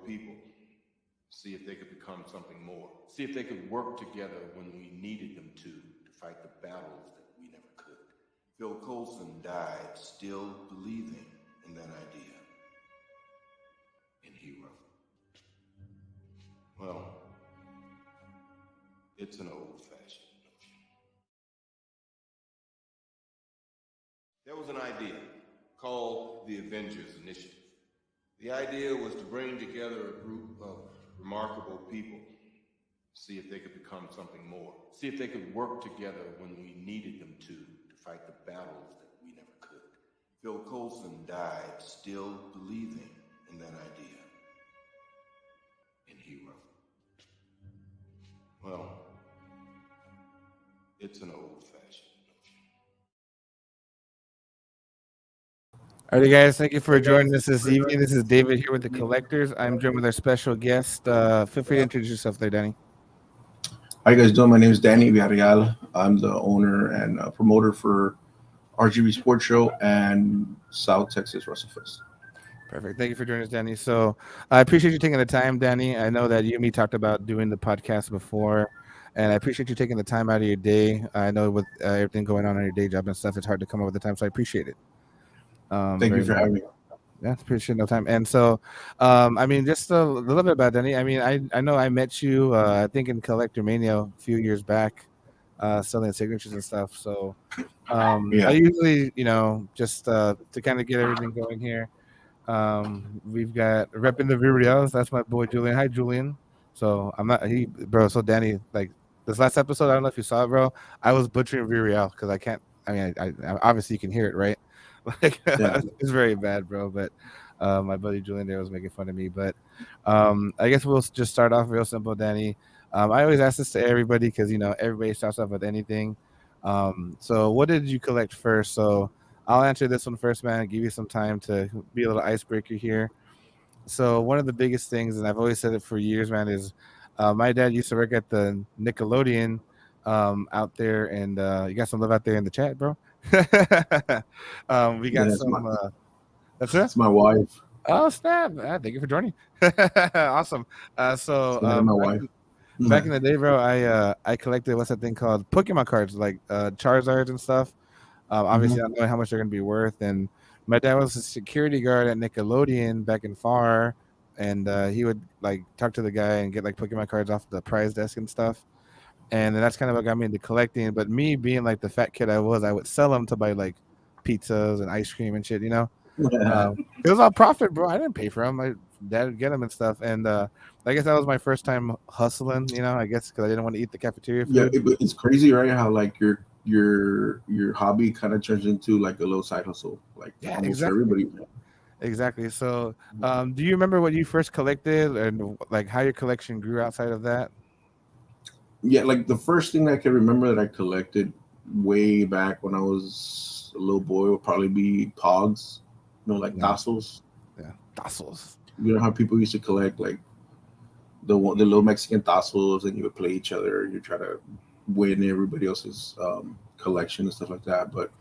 people, see if they could become something more, see if they could work together when we needed them to fight the battles that we never could. Phil Coulson died still believing in that idea, in Hero. Well, it's an old-fashioned notion. There was an idea called the Avengers Initiative. The idea was to bring together a group of remarkable people, see if they could become something more, see if they could work together when we needed them to fight the battles that we never could. Phil Coulson died still believing in that idea, in Hero. Well, it's an old-fashioned notion. Alrighty, guys, thank you for joining us this evening. This is David here with the Collectors. I'm joined with our special guest. Feel free to introduce yourself there, Danny. How you guys doing? My name is Danny Villarreal. I'm the owner and promoter for RGB Sports Show and South Texas WrestleFest. Perfect. Thank you for joining us, Danny. So I appreciate you taking the time, Danny. I know that you and me talked about doing the podcast before, and I appreciate you taking the time out of your day. I know with everything going on your day job and stuff, it's hard to come up with the time, so I appreciate it. Thank you for having me. Yeah, appreciate no time. And so, I mean, just a little bit about Danny. I mean, I know I met you, I think in Collector Mania a few years back, selling signatures and stuff. So, I usually, just to kind of get everything going here, we've got repping the Villarreals. That's my boy Julian. Hi, Julian. So bro. So Danny, like this last episode, I don't know if you saw it, bro. I was butchering Villarreal because I can't. I mean, I obviously you can hear it, right? Like it's very bad, bro. But my buddy Julian there was making fun of me. But I guess we'll just start off real simple, Danny. I always ask this to everybody because everybody starts off with anything. So what did you collect first? So I'll answer this one first, man. Give you some time to be a little icebreaker here. So one of the biggest things, and I've always said it for years, man, is my dad used to work at the Nickelodeon out there, and you got some love out there in the chat, bro. We got some. That's it. That's my wife. Oh snap! Thank you for joining. Awesome. My wife. Back in the day, bro, I collected what's that thing called Pokemon cards, like Charizards and stuff. Obviously, I don't know how much they're gonna be worth. And my dad was a security guard at Nickelodeon back in FAR, and he would like talk to the guy and get like Pokemon cards off the prize desk and stuff. And then that's kind of what got me into collecting. But me being like the fat kid I was, I would sell them to buy like pizzas and ice cream and shit, It was all profit, bro. I didn't pay for them. My dad would get them and stuff. And I guess that was my first time hustling, I guess because I didn't want to eat the cafeteria food. Yeah, it's crazy, right? How like your hobby kind of turns into like a little side hustle, like almost everybody. Exactly. So do you remember what you first collected and like how your collection grew outside of that? Yeah, like the first thing I can remember that I collected way back when I was a little boy would probably be Pogs, like tassels. Yeah, tassels. You know how people used to collect like the little Mexican tassels, and you would play each other, and you try to win everybody else's collection and stuff like that. But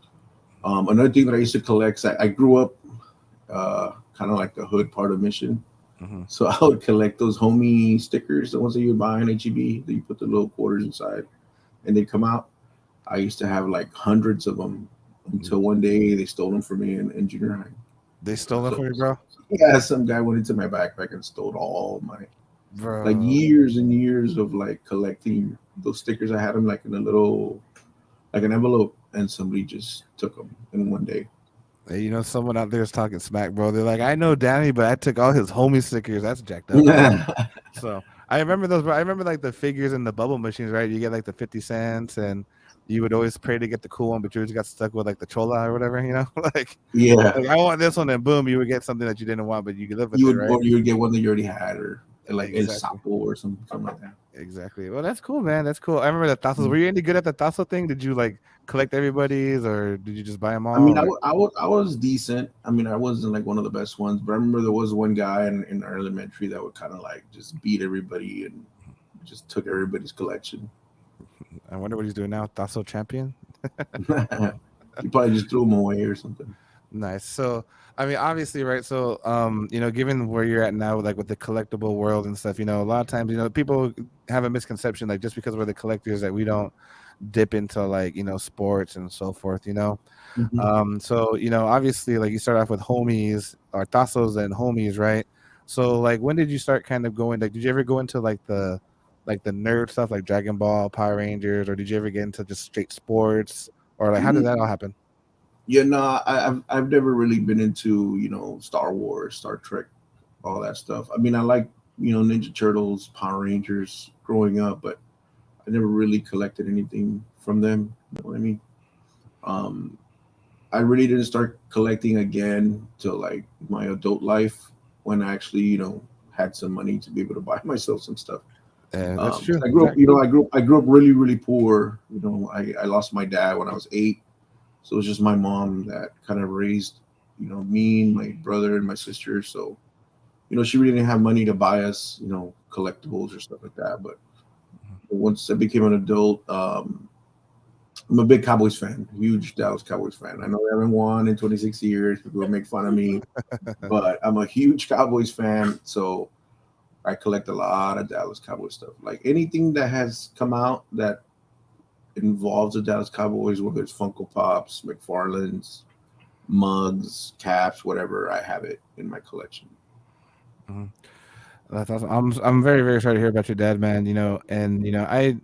another thing that I used to collect, I grew up kind of like the hood part of Mission. So I would collect those homie stickers, the ones that you would buy in HEB, that you put the little quarters inside and they come out. I used to have like hundreds of them until one day they stole them from me in junior high. They stole them from you, bro? Yeah, some guy went into my backpack and stole all my, bro. Like years and years of like collecting those stickers. I had them like in a little, like an envelope, and somebody just took them in one day. Hey, someone out there is talking smack, bro. They're like, I know Danny, but I took all his homie stickers. That's jacked up. So I remember those, bro. I remember like the figures and the bubble machines, right? You get like the 50 cents, and you would always pray to get the cool one, but you always got stuck with like the chola or whatever, like I want this one, and boom, you would get something that you didn't want, but you could live with it, right? Or you would get one that you already had, or like a sapo or something like that. Exactly. Well, that's cool, man. That's cool. I remember the tassels. Were you any good at the tassel thing? Did you like collect everybody's, or did you just buy them all? I mean, I was decent. I mean, I wasn't like one of the best ones, but I remember there was one guy in our elementary that would kind of like just beat everybody and just took everybody's collection. I wonder what he's doing now. Tassel champion. He probably just threw them away or something. Nice. So, I mean, obviously, right? So, given where you're at now, like with the collectible world and stuff, a lot of times, people have a misconception, like just because we're the collectors, that we don't dip into like, sports and so forth. Mhm. So, obviously, like you start off with homies or tasos and homies, right? So, like, when did you start kind of going? Like, did you ever go into like the nerd stuff, like Dragon Ball, Power Rangers, or did you ever get into just straight sports, or like how did that all happen? Yeah, no, I've never really been into Star Wars, Star Trek, all that stuff. I mean, I like Ninja Turtles, Power Rangers growing up, but I never really collected anything from them. You know what I mean? Um, I really didn't start collecting again till like my adult life when I actually had some money to be able to buy myself some stuff. That's true. I grew up, Exactly. I grew up really, really poor. I lost my dad when I was 8, so it was just my mom that kind of raised, me and my brother and my sister. So, she really didn't have money to buy us, collectibles or stuff like that. But once I became an adult, I'm a big Cowboys fan, huge Dallas Cowboys fan. I know they haven't won in 26 years. People will make fun of me, but I'm a huge Cowboys fan. So I collect a lot of Dallas Cowboys stuff. Like anything that has come out that involves the Dallas Cowboys, whether it's Funko Pops, McFarlane's, mugs, caps, whatever, I have it in my collection. Mhm. That's awesome. I'm very very sorry to hear about your dad, man. And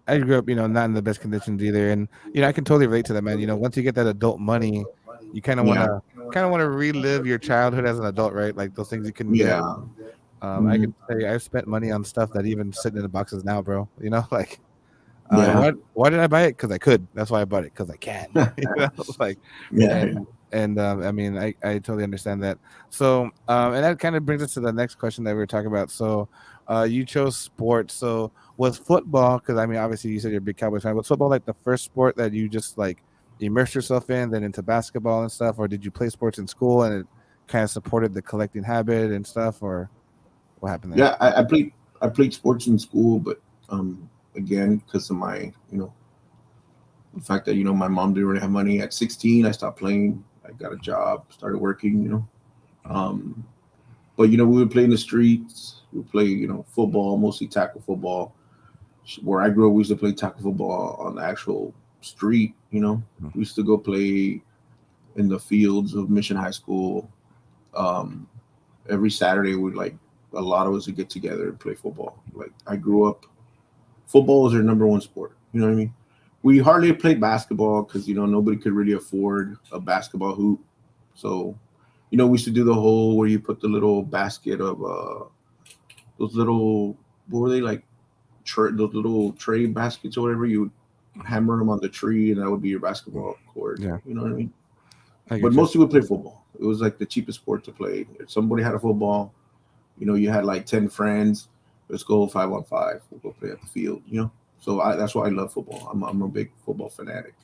I grew up, not in the best conditions either, and I can totally relate to that, man. Once you get that adult money, you Yeah, kind of want to relive your childhood as an adult, right? Like those things you couldn't get. yeah, I hmm could say I've spent money on stuff that even sitting in the boxes now, bro. Like yeah, why did I buy it? Because I could. That's why I bought it, because I can. Like, yeah, yeah. and I mean, I totally understand that. So, and that kind of brings us to the next question that we were talking about. So, you chose sports. So, was football? Because I mean, obviously, you said you're a big Cowboys fan. Was football like the first sport that you just like immersed yourself in, then into basketball and stuff, or did you play sports in school and it kind of supported the collecting habit and stuff, or what happened there? Yeah, I played sports in school, but again, because of my the fact that my mom didn't really have money. At 16, I stopped playing. I got a job, started working. Um, but we would play in the streets. We would play football, mostly tackle football. Where I grew up, we used to play tackle football on the actual street. We used to go play in the fields of Mission High School. Um, every Saturday, we'd like a lot of us would get together and play football. Like I grew up, football was our number one sport. You know what I mean? We hardly played basketball because nobody could really afford a basketball hoop. So, we used to do the whole where you put the little basket of those little, what were they like? Those little tray baskets or whatever. You would Mhm. hammer them on the tree, and that would be your basketball court. Yeah, You know what I mean? I But get you. mostly we play football. It was like the cheapest sport to play. If somebody had a football, you had like 10 friends. Let's go 5-on-5. We'll go play at the field. So that's why I love football. I'm a big football fanatic.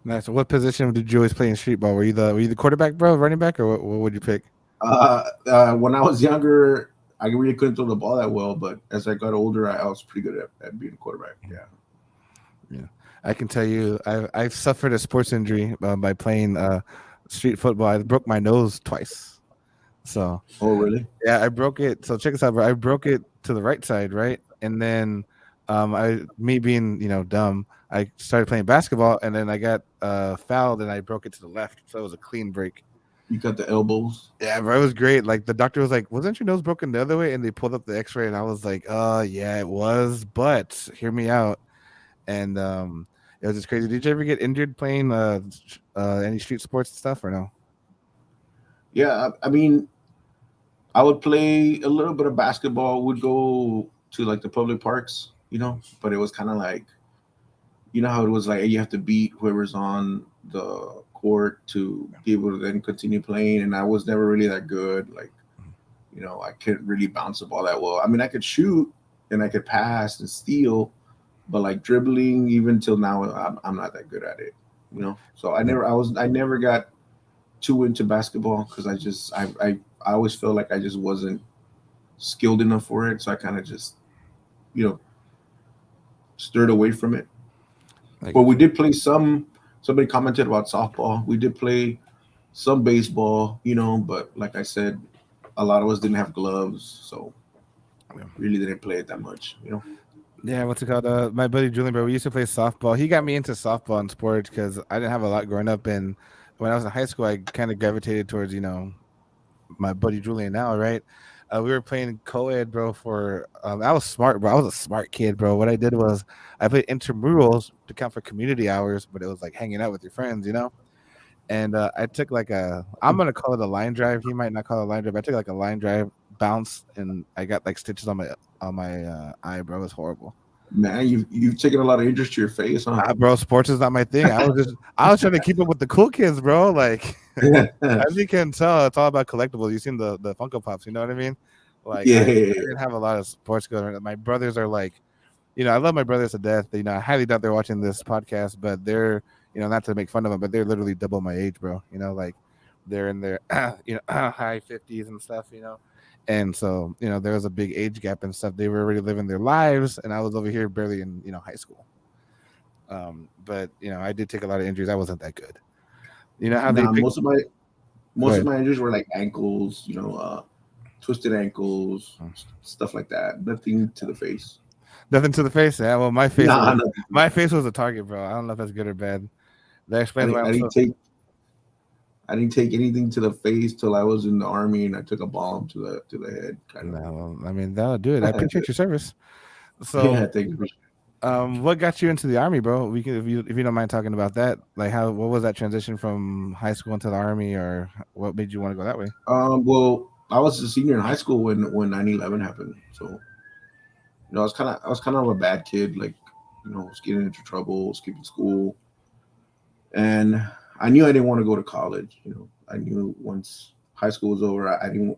Nice. What position did you always play in street ball? Were you the quarterback, bro, running back, or what would you pick? When I was younger, I really couldn't throw the ball that well, but as I got older, I was pretty good at being a quarterback. Yeah. Yeah, I can tell you, I've suffered a sports injury by playing street football. I broke my nose twice. So Oh, really? yeah, I broke it. So check this out, bro. I broke it to the right side, right, and then me being dumb, I started playing basketball, and then I got fouled, and I broke it to the left. So it was a clean break. You got the elbows. Yeah, bro, it was great. Like the doctor was like, "Wasn't your nose broken the other way?" And they pulled up the X-ray, and I was like, yeah, it was, but hear me out." And it was just crazy. Did you ever get injured playing any street sports and stuff, or no? Yeah, I mean, I would play a little bit of basketball. Would go to like the public parks, but it was kind of like how it was like you have to beat whoever's on the court to be able to then continue playing. And I was never really that good. Like I couldn't really bounce the ball that well. I mean, I could shoot and I could pass and steal, but like dribbling, even till now, I'm not that good at it. So Yeah. I never got too into basketball because I always felt like I just wasn't skilled enough for it. So I kind of just you know stirred away from it. I But get we you. did play some. Somebody commented about softball. We did play. some baseball, but like I said, a lot of us didn't have gloves, so Yeah. really didn't play it that much. Yeah, what's it called? My buddy Julian, bro, we used to play softball. He got me into softball and sports because I didn't have a lot growing up. And when I was in high school, I kind of gravitated towards, my buddy Julian now, right? We were playing co-ed, bro. I was smart, bro. I was a smart kid, bro. What I did was I played intramurals to count for community hours, but it was like hanging out with your friends. And I took I'm gonna call it a line drive. He might not call it a line drive. I took like a line drive bounce, and I got like stitches on my eye, bro. It was horrible. Man, you've taken a lot of interest to your face, huh? Bro, sports is not my thing. I was trying to keep up with the cool kids, bro. Like as you can tell, it's all about collectibles. You've seen the Funko Pops, you know what I mean? Like Yeah. I didn't have a lot of sports going on. My brothers are like, I love my brothers to death. I highly doubt they're watching this podcast, but they're, not to make fun of them, but they're literally double my age, bro. Like they're in their high 50s and stuff. And so, there was a big age gap and stuff. They were already living their lives, and I was over here barely in, high school. But I did take a lot of injuries. I wasn't that good. How they Most of my injuries were like ankles, twisted ankles, stuff like that. Nothing to the face. Nothing to the face. Yeah, well, my face, Nah, my face was a target, bro. I don't know if that's good or bad. That explains why I didn't take anything to the face till I was in the army, and I took a bomb to the head. Kind of. No, well, I mean that'll do it. I appreciate your service. So, yeah, thank you. What got you into the army, bro? We can, if you don't mind talking about that. Like, what was that transition from high school into the army, or what made you want to go that way? Well, I was a senior in high school when 9/11 happened, so I was kind of a bad kid, like was getting into trouble, skipping school, and I knew I didn't want to go to college. I knew once high school was over, I didn't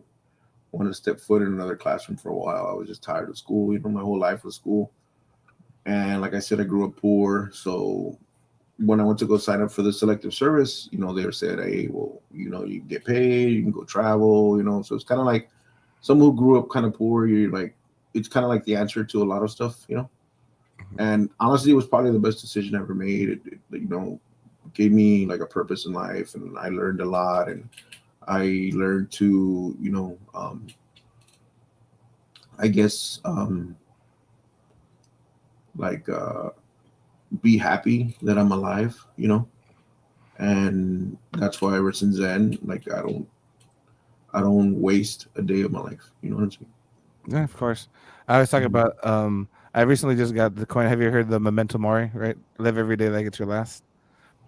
want to step foot in another classroom for a while. I was just tired of school. My whole life was school. And like I said, I grew up poor. So when I went to go sign up for the selective service, they said, hey, well, you can get paid, you can go travel, So it's kind of like someone who grew up kind of poor. It's kind of like the answer to a lot of stuff. And honestly, it was probably the best decision I ever made. It gave me like a purpose in life, and I learned a lot, and I learned to, I guess, be happy that I'm alive, and that's why ever since then, like I don't waste a day of my life. You know what I'm saying? Yeah, of course. I was talking about I recently just got the coin. Have you heard the Memento Mori, right? Live every day like it's your last.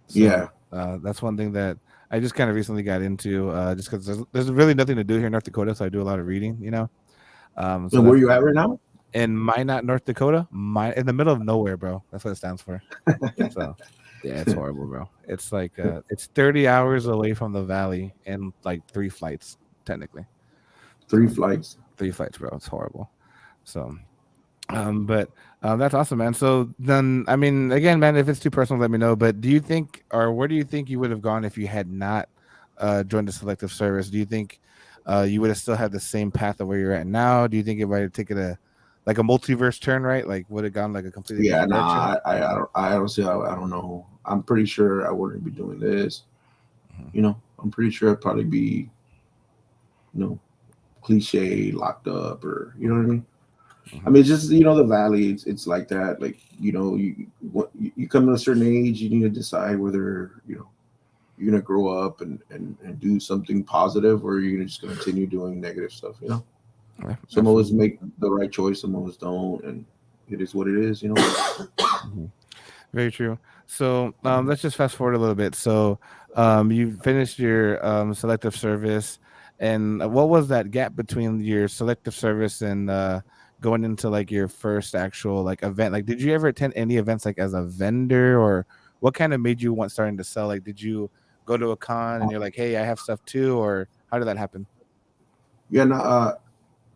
So, yeah. That's one thing that I just kind of recently got into, just because there's really nothing to do here in North Dakota, so I do a lot of reading, So where you at right now? In Minot, North Dakota, in the middle of nowhere, bro. That's what it stands for. So, yeah, it's horrible, bro. It's like it's 30 hours away from the valley and like 3 flights, technically. 3 flights. 3 flights, bro. It's horrible. So, but that's awesome, man. So then, I mean, again, man, if it's too personal, let me know. But do you think, or where do you think you would have gone if you had not joined the selective service? Do you think you would have still had the same path of where you're at now? Do you think it might have taken a multiverse turn, right? Like, would have gone like a completely Yeah, different direction? I don't know. I'm pretty sure I wouldn't be doing this. I'm pretty sure I'd probably be, cliche, locked up, or you know what I mean. I mean, just the valley. It's like that. Like you come to a certain age, you need to decide whether you're gonna grow up and do something positive, or you're just gonna continue doing negative stuff. Yeah, some of us make the right choice, some of us don't, and it is what it is. Very true. So let's just fast forward a little bit. So you finished your selective service, and what was that gap between your selective service and going into like your first actual like event? Like, did you ever attend any events like as a vendor, or what kind of made you want starting to sell? Like, did you go to a con and you're like, hey, I have stuff too, or how did that happen? Yeah, no,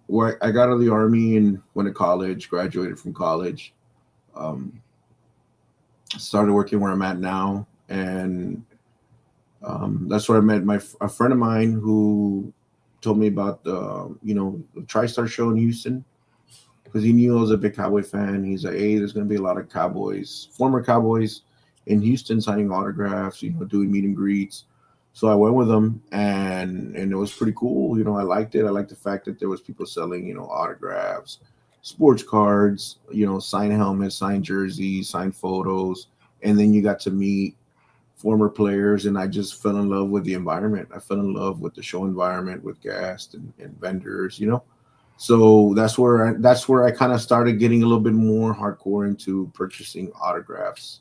where I got out of the army and went to college, graduated from college, started working where I'm at now, and that's where I met a friend of mine who told me about the TriStar show in Houston, because he knew I was a big Cowboy fan. He's like, hey, there's going to be a lot of Cowboys, former Cowboys in Houston signing autographs, doing meet and greets. So I went with them, and it was pretty cool. I liked it. I liked the fact that there was people selling, autographs, sports cards, signed helmets, signed jerseys, signed photos, and then you got to meet former players, and I just fell in love with the environment. I fell in love with the show environment, with guests and vendors. So that's where I kind of started getting a little bit more hardcore into purchasing autographs.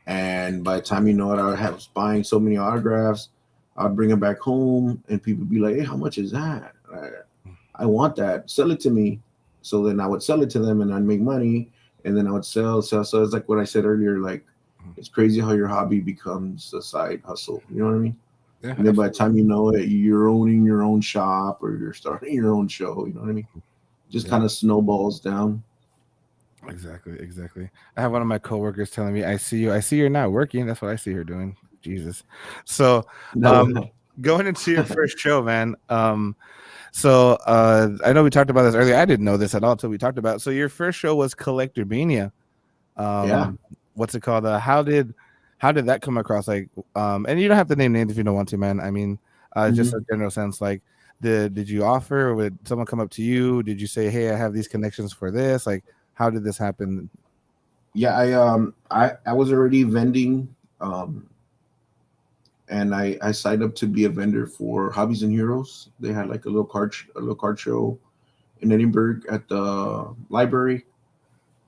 And by the time you know it, I was buying so many autographs. I'd bring them back home, and people would be like, "Hey, how much is that? I want that. Sell it to me." So then I would sell it to them, and I'd make money, and then I would sell. So it's like what I said earlier. Like, it's crazy how your hobby becomes a side hustle. You know what I mean? Yeah, And then by the absolutely. time you know it, you're owning your own shop or you're starting your own show. You know what I mean? Just Yeah. kind of snowballs down. Exactly, exactly. I have one of my coworkers telling me, "I see you. I see you're not working." That's what I see her doing. Jesus. So, That um, was going into your first show, man. So I know we talked about this earlier. I didn't know this at all until we talked about it. So your first show was Collector Mania. yeah. What's it called? How did that come across? Like, and you don't have to name names if you don't want to, man. I mean, just a Mhm. general sense. Like, did you offer? Or would someone come up to you? Did you say, "Hey, I have these connections for this"? Like, how did this happen? Yeah, I was already vending, um and I signed up to be a vendor for Hobbies and Heroes. They had like a little card show in Edinburgh at the library,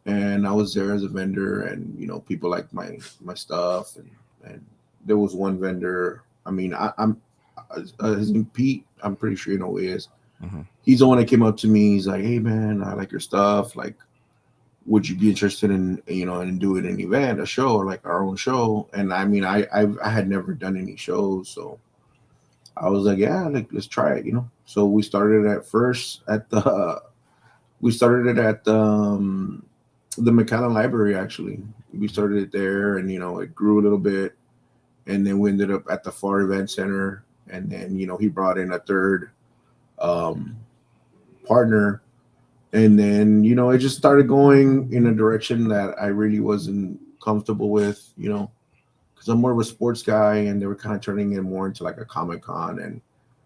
and I was there as a vendor, and people liked my stuff, and there was one vendor. I mean, I'm his name Pete. I'm pretty sure you know who he is. Hmm. He's the one that came up to me. He's like, "Hey man, I like your stuff. Like, would you be interested in doing an event, a show, or like our own show?" And I mean, I had never done any shows, so I was like, "Yeah, like let's try it." So we started it at the McAllen Library. Actually, we started it there, and it grew a little bit, and then we ended up at the Far Event Center, and then he brought in a third um, partner, and then it just started going in a direction that I really wasn't comfortable with, because I'm more of a sports guy, and they were kind of turning it more into like a Comic Con, and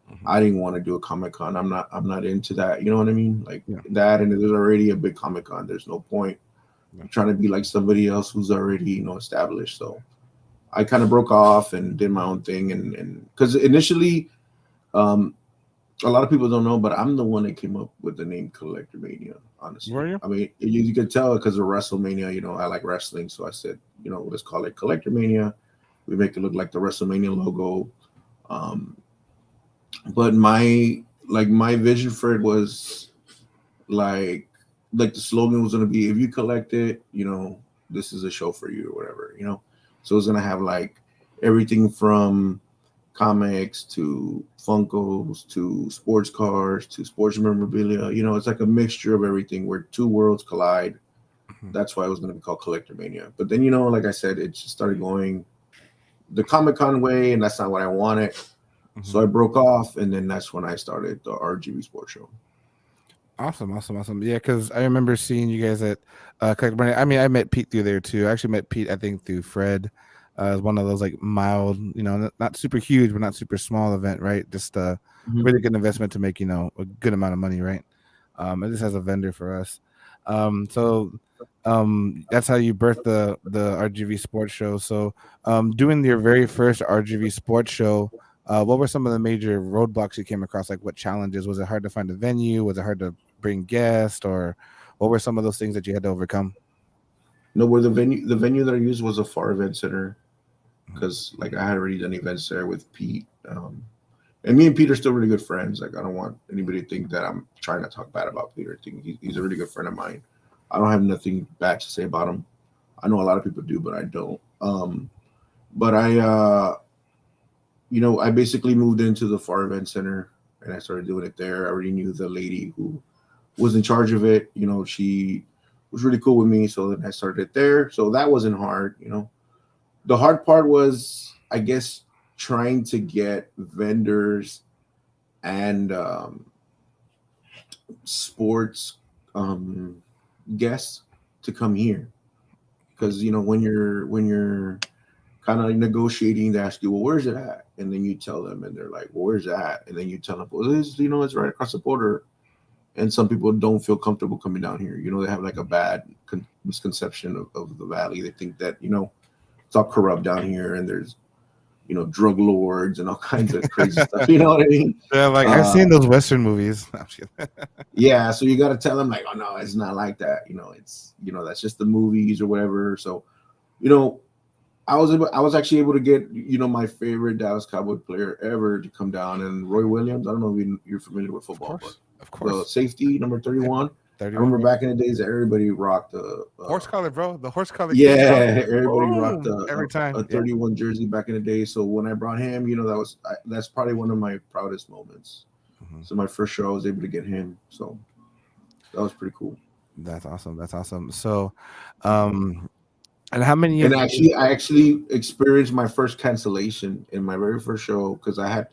Hmm. I didn't want to do a Comic Con. I'm not into that. You know what I mean? Like Yeah, that, and there's already a big Comic Con. There's no point yeah. trying to be like somebody else who's already established. So I kind of broke off and did my own thing, and because initially, um, a lot of people don't know, but I'm the one that came up with the name Collector Mania. Were Honestly, you? I mean, you could tell because of WrestleMania. I like wrestling, so I said, let's call it Collector Mania. We make it look like the WrestleMania logo. Um, but my vision for it was like like the slogan was gonna be, if you collect it, this is a show for you or whatever. So it's gonna have like everything from comics to Funkos to sports cars to sports memorabilia. It's like a mixture of everything where two worlds collide. Hmm. That's why it was going to be called Collector Mania. But then, like I said, it just started going the Comic Con way, and that's not what I wanted. Hmm. So I broke off, and then that's when I started the RGB Sports Show. Awesome, awesome, awesome. Yeah, because I remember seeing you guys at Collector Mania. I mean, I met Pete through there too. I actually met Pete, I think, through Fred. As one of those like mild, not super huge, but not super small event, right? Just a Mhm. really good investment to make, a good amount of money, right? And this has a vendor for us. So that's how you birthed the RGV Sports Show. So doing your very first RGV Sports Show, what were some of the major roadblocks you came across? Like, what challenges? Was it hard to find a venue? Was it hard to bring guests, or what were some of those things that you had to overcome? No, where the venue that I used was a Far Event Center Mhm. because like I had already done events there with Pete. And me and Pete are still really good friends. Like I don't want anybody to think that I'm trying to talk bad about Peter. I think he's a really good friend of mine. I don't have nothing bad to say about him. I know a lot of people do, but I don't. But I basically moved into the Far Event Center and I started doing it there. I already knew the lady who was in charge of it. She was really cool with me, so then I started it there. So that wasn't hard. The hard part was, I guess, trying to get vendors and sports um, guests to come here because when you're kind of negotiating. They ask you, well, where's it at? And then you tell them, and they're like, well, where's that? And then you tell them, well, this, it's right across the border. And some people don't feel comfortable coming down here. They have like a bad misconception of the valley. They think that, it's all corrupt down here and there's, drug lords and all kinds of crazy stuff. You know what I mean? Yeah, like I've seen those Western movies. Yeah. So you got to tell them like, oh no, it's not like that. It's, that's just the movies or whatever. So, I was actually able to get, my favorite Dallas Cowboy player ever to come down, and Roy Williams. I don't know if you're familiar with football, Of course. The safety number 31. I remember back in the days that everybody rocked the horse collar, bro. The horse collar. Yeah, everybody rocked every time a 31 jersey back in the day. So when I brought him, that's probably one of my proudest moments. Mm-hmm. So my first show, I was able to get him. So that was pretty cool. That's awesome. So, and how many? And I actually experienced my first cancellation in my very first show because I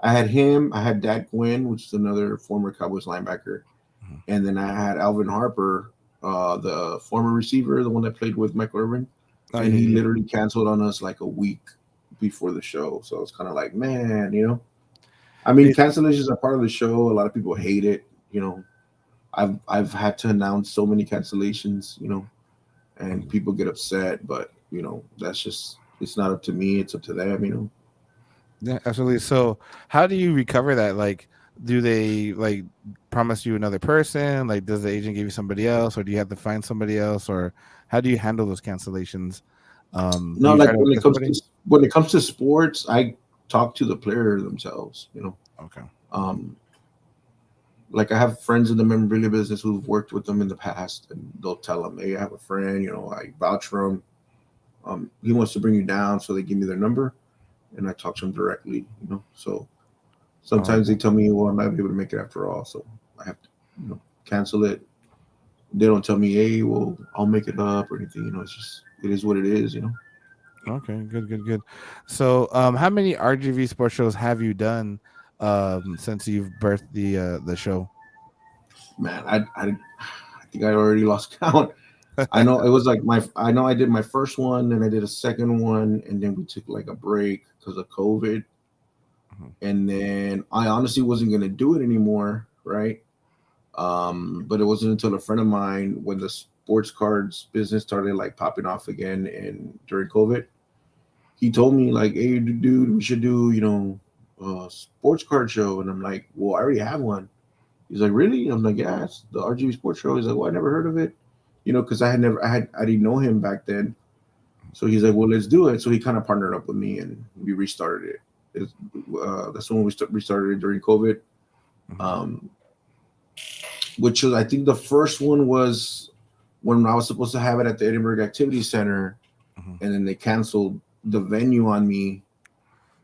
had him. I had Dad Quinn, which is another former Cowboys linebacker. And then I had Alvin Harper, the former receiver, the one that played with Michael Irvin. And he literally canceled on us like a week before the show. So it's kind of like, man, I mean, cancellations are part of the show. A lot of people hate it. I've had to announce so many cancellations, and people get upset. But, that's just, it's not up to me. It's up to them, Yeah, absolutely. So how do you recover that? Like, do they like promise you another person? Like, does the agent give you somebody else, or do you have to find somebody else, or how do you handle those cancellations? No, like when it comes to sports, I talk to the player themselves. Okay. Like I have friends in the memorabilia business who've worked with them in the past, and they'll tell them, "Hey, I have a friend. I vouch for him. He wants to bring you down," so they give me their number, and I talk to him directly. So. Sometimes they tell me, well, I might be able to make it after all. So I have to, cancel it. They don't tell me, hey, well, I'll make it up or anything. It's just, it is what it is, Okay, good. So how many RGV sports shows have you done since you've birthed the show? Man, I think I already lost count. I know it was like I know I did my first one, then I did a second one, and then we took like a break because of COVID. And then I honestly wasn't going to do it anymore, right? But it wasn't until a friend of mine, when the sports cards business started like popping off again and during COVID, he told me like, hey, dude, we should do, a sports card show. And I'm like, well, I already have one. He's like, really? I'm like, yeah, it's the RGV sports show. He's like, well, I never heard of it, because I didn't know him back then. So he's like, well, let's do it. So he kind of partnered up with me and we restarted it. That's when we restarted it during COVID, which was, I think the first one was when I was supposed to have it at the Edinburgh Activity Center, and then they canceled the venue on me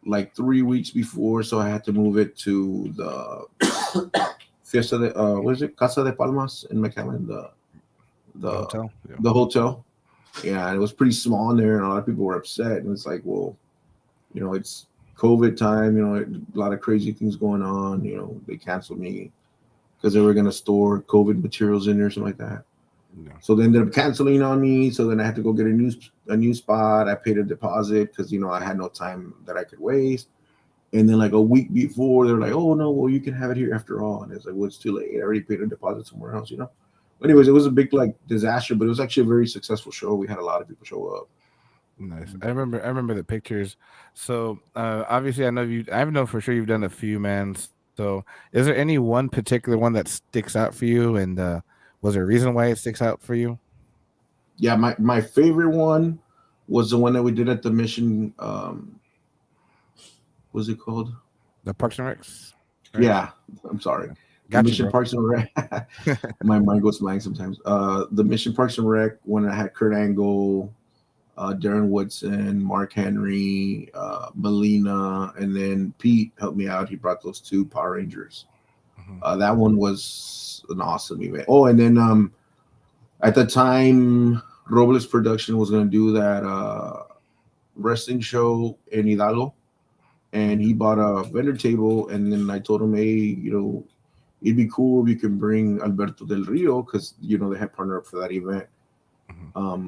like 3 weeks before, so I had to move it to the Fiesta de what is it, Casa de Palmas in McAllen, the hotel. The hotel. Yeah, and it was pretty small in there, and a lot of people were upset. And it's like, well, it's COVID time, a lot of crazy things going on. They canceled me because they were going to store COVID materials in there, something like that. Yeah. So they ended up canceling on me. So then I had to go get a new spot. I paid a deposit because I had no time that I could waste. And then like a week before, they're like, "Oh no, well you can have it here after all." And it's like, "Well, it's too late. I already paid a deposit somewhere else." Anyways, it was a big like disaster, but it was actually a very successful show. We had a lot of people show up. Nice. I remember the pictures. So obviously I know for sure you've done a few, man. So is there any one particular one that sticks out for you, and was there a reason why it sticks out for you? Yeah, my favorite one was the one that we did at the Mission. What's it called? The Parks and Recs. Right? Yeah, I'm sorry. Mission Parks and Rec. My mind goes blank sometimes. The Mission Parks and Rec, when I had Kurt Angle, Darren Woodson, Mark Henry, Melina, and then Pete helped me out. He brought those 2 Power Rangers. That one was an awesome event. Oh, and then at the time, Robles Production was going to do that wrestling show in Hidalgo, and he bought a vendor table. And then I told him, hey, it'd be cool if you can bring Alberto Del Rio, because they had partnered up for that event.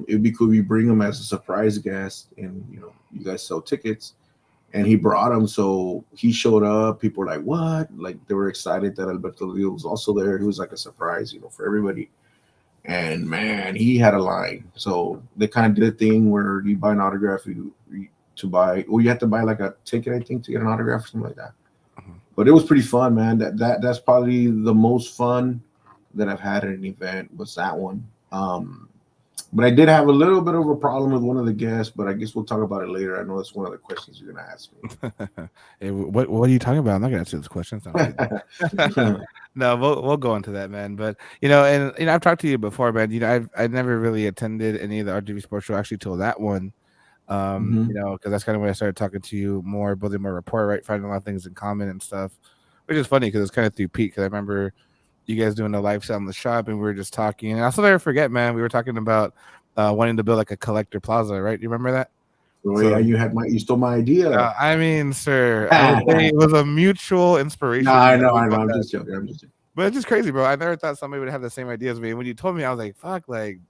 It'd be cool if you bring him as a surprise guest, and you guys sell tickets. And he brought him, so he showed up. People were like, "What?" Like they were excited that Alberto Rio was also there. He was like a surprise, for everybody. And man, he had a line. So they kind of did a thing where you buy an autograph, you have to buy like a ticket, I think, to get an autograph or something like that. But it was pretty fun, man. That's probably the most fun that I've had at an event was that one. But I did have a little bit of a problem with one of the guests, but I guess we'll talk about it later. I know that's one of the questions you're gonna ask me. Hey, what are you talking about? I'm not gonna answer this question. No, we'll go into that, man. But and I've talked to you before, man. I never really attended any of the RGV Sports Show actually till that one. Because that's kind of when I started talking to you more, building my rapport, right, finding a lot of things in common and stuff, which is funny because it's kind of through Pete. Because I remember you guys doing a live set in the shop, and we were just talking. And I'll never forget, man. We were talking about wanting to build like a collector plaza, right? You remember that? Yeah, you stole my idea. I mean, sir, it was a mutual inspiration. No, I know. I'm just joking. But it's just crazy, bro. I never thought somebody would have the same idea as me. And when you told me, I was like, "Fuck!" Like,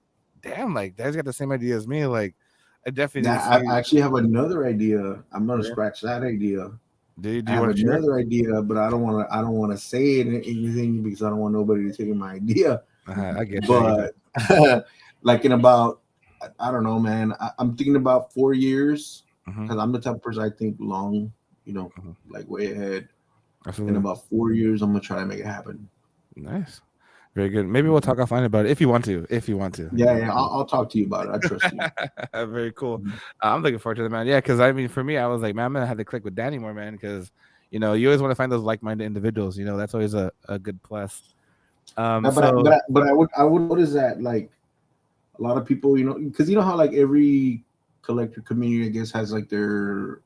damn, like guys got the same idea as me. Like, I definitely. I actually have another idea. I'm gonna scratch that idea. Do you have want another idea, but I don't want to say anything because I don't want nobody to take my idea. I get but like in about, I don't know, man. I'm thinking about 4 years because I'm the type of person I think long, like way ahead. Absolutely. In about 4 years, I'm gonna try to make it happen. Nice. Very good. Maybe we'll talk offline about it if you want to. Yeah, I'll talk to you about it. I trust you. Very cool. I'm looking forward to that, man. Yeah, because I mean, for me, I was like, man, I'm gonna have to click with Danny more, man, because you always want to find those like-minded individuals. That's always a good plus. But I would notice that like a lot of people, because how like every collector community, I guess, has like their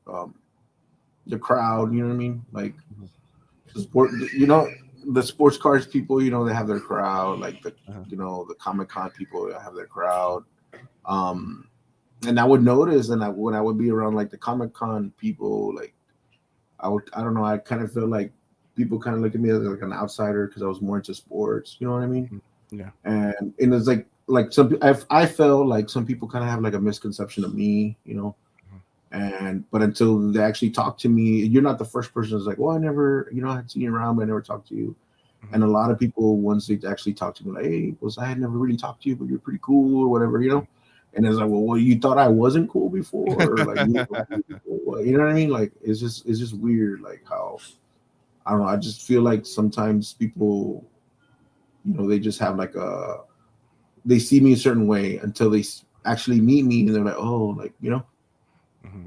crowd. You know what I mean? Like the sport, the sports cars people, they have their crowd, like the the Comic-Con people have their crowd. And I would notice, and when I would be around like the Comic-Con people, like I don't know, I kind of feel like people kind of look at me as like an outsider because I was more into sports. You know what I mean? Yeah. And it's like I felt like some people kind of have like a misconception of me, but until they actually talk to me, you're not the first person that's like, well, I never, I had seen you around, but I never talked to you. And a lot of people, once they actually talk to me, like, hey, I had never really talked to you, but you're pretty cool or whatever, And it's like, well, you thought I wasn't cool before, or like, you know what I mean? Like, it's just weird, like how, I don't know. I just feel like sometimes people, they just have like they see me a certain way until they actually meet me, and they're like, oh, like,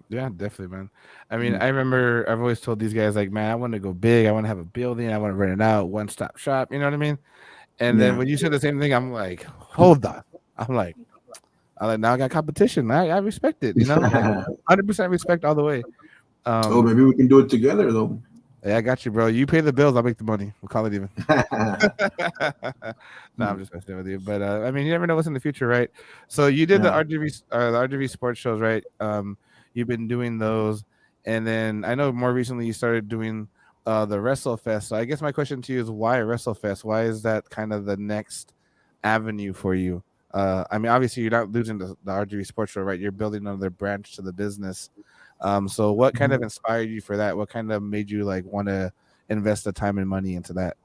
Yeah, definitely, man. I mean, I remember I've always told these guys, like, man, I want to go big. I want to have a building. I want to rent it out, one-stop shop. You know what I mean? And then when you said the same thing, I'm like, hold on. I'm like, now I got competition. I respect it. 100% respect all the way. Maybe we can do it together, though. Yeah, I got you, bro. You pay the bills, I'll make the money. We'll call it even. No, I'm just messing with you. But I mean, you never know what's in the future, right? So you did the RGV sports shows, right? You've been doing those, and then I know more recently you started doing the WrestleFest. So I guess my question to you is, why WrestleFest? Why is that kind of the next avenue for you? I mean, obviously you're not losing the RGV sports show, right? You're building another branch to the business. So what kind of inspired you for that? What kind of made you like want to invest the time and money into that?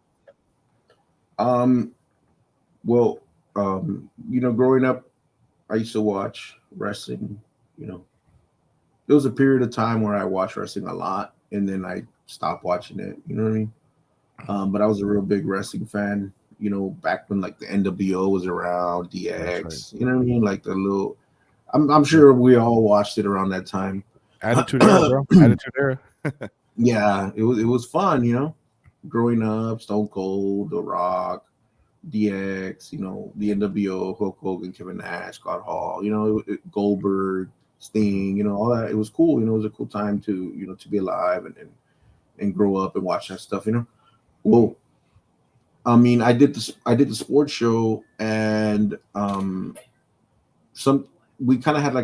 Well, growing up, I used to watch wrestling. There was a period of time where I watched wrestling a lot, and then I stopped watching it. You know what I mean? But I was a real big wrestling fan. Back when like the NWO was around, DX. Right. You know what I mean? Like the little. I'm sure we all watched it around that time. Attitude Era, bro. Attitude Era. Yeah, it was fun. Growing up, Stone Cold, The Rock, DX, the NWO, Hulk Hogan, Kevin Nash, Scott Hall, Goldberg, Sting, all that. It was cool. It was a cool time to be alive and grow up and watch that stuff. Well, I mean, I did the sports show, and we kind of had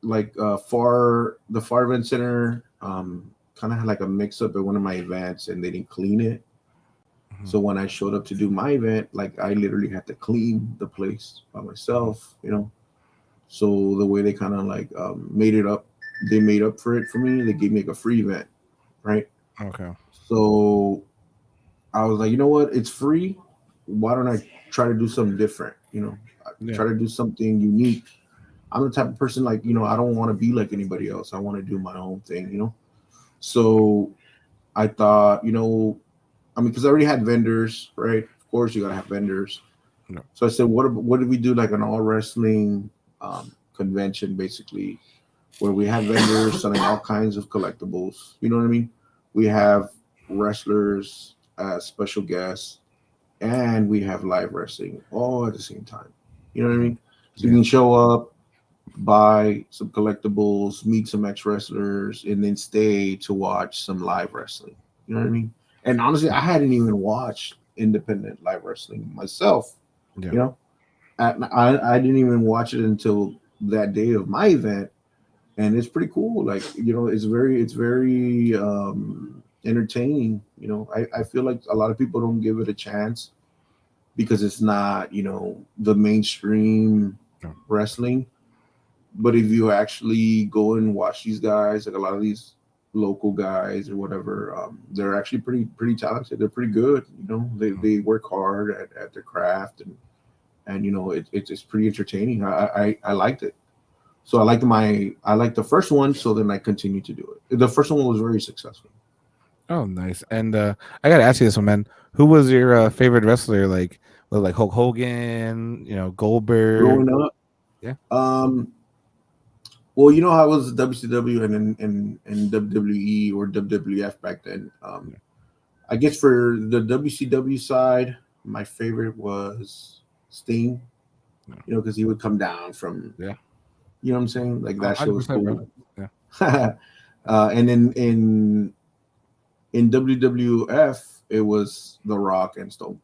the Far Event Center kind of had like a mix up at one of my events, and they didn't clean it. So when I showed up to do my event, like I literally had to clean the place by myself, So the way they kind of like made it up, they made up for it for me. They gave me like a free event, right? Okay. So I was like, you know what? It's free. Why don't I try to do something different? Yeah. Try to do something unique. I'm the type of person like, I don't want to be like anybody else. I want to do my own thing. So I thought, I mean, because I already had vendors, right? Of course, you gotta have vendors. No. So I said, what did we do like an all wrestling convention, basically, where we have vendors selling all kinds of collectibles. You know what I mean? We have wrestlers as special guests, and we have live wrestling all at the same time. You know what I mean? So you Yeah. can show up, buy some collectibles, meet some ex wrestlers, and then stay to watch some live wrestling. You know what I mean? And honestly, I hadn't even watched independent live wrestling myself. Yeah. You know, I didn't even watch it until that day of my event, and it's pretty cool. Like, it's very entertaining. I feel like a lot of people don't give it a chance because it's not the mainstream No. wrestling. But if you actually go and watch these guys, like a lot of these local guys or whatever, they're actually pretty talented. They're pretty good. They work hard at their craft, and it's pretty entertaining. I liked it. So I liked the first one. So then I continued to do it. The first one was very successful. Oh, nice. And I gotta ask you this one, man. Who was your favorite wrestler? Like, was it like Hulk Hogan? Goldberg? Growing up, Yeah. Well, I was WCW and WWE or WWF back then. I guess for the WCW side, my favorite was Sting. Yeah. Because he would come down from. Yeah. You know what I'm saying? Like that shit was 100%, cool. bro. Yeah. And in WWF, it was The Rock and Stone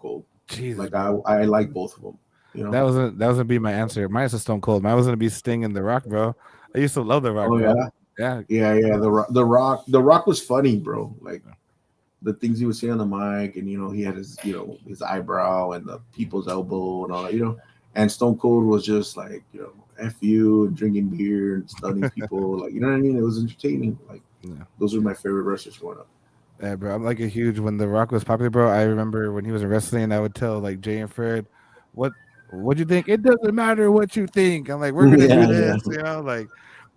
Cold. Jesus, Like bro. I like both of them. That wasn't gonna be my answer. Mine is Stone Cold. Mine was gonna be Sting and The Rock, bro. I used to love The Rock. Oh bro. yeah, Yeah. yeah. The Rock was funny, bro. Like the things he would say on the mic, and he had his his eyebrow and the people's elbow and all that. And Stone Cold was just like F you and drinking beer and stunning people. Like, you know what I mean? It was entertaining. Like, those were my favorite wrestlers growing up. Yeah, bro. I'm like a huge when The Rock was popular, bro. I remember when he was in wrestling, I would tell like Jay and Fred, what'd you think? It doesn't matter what you think. I'm like, we're gonna do this, like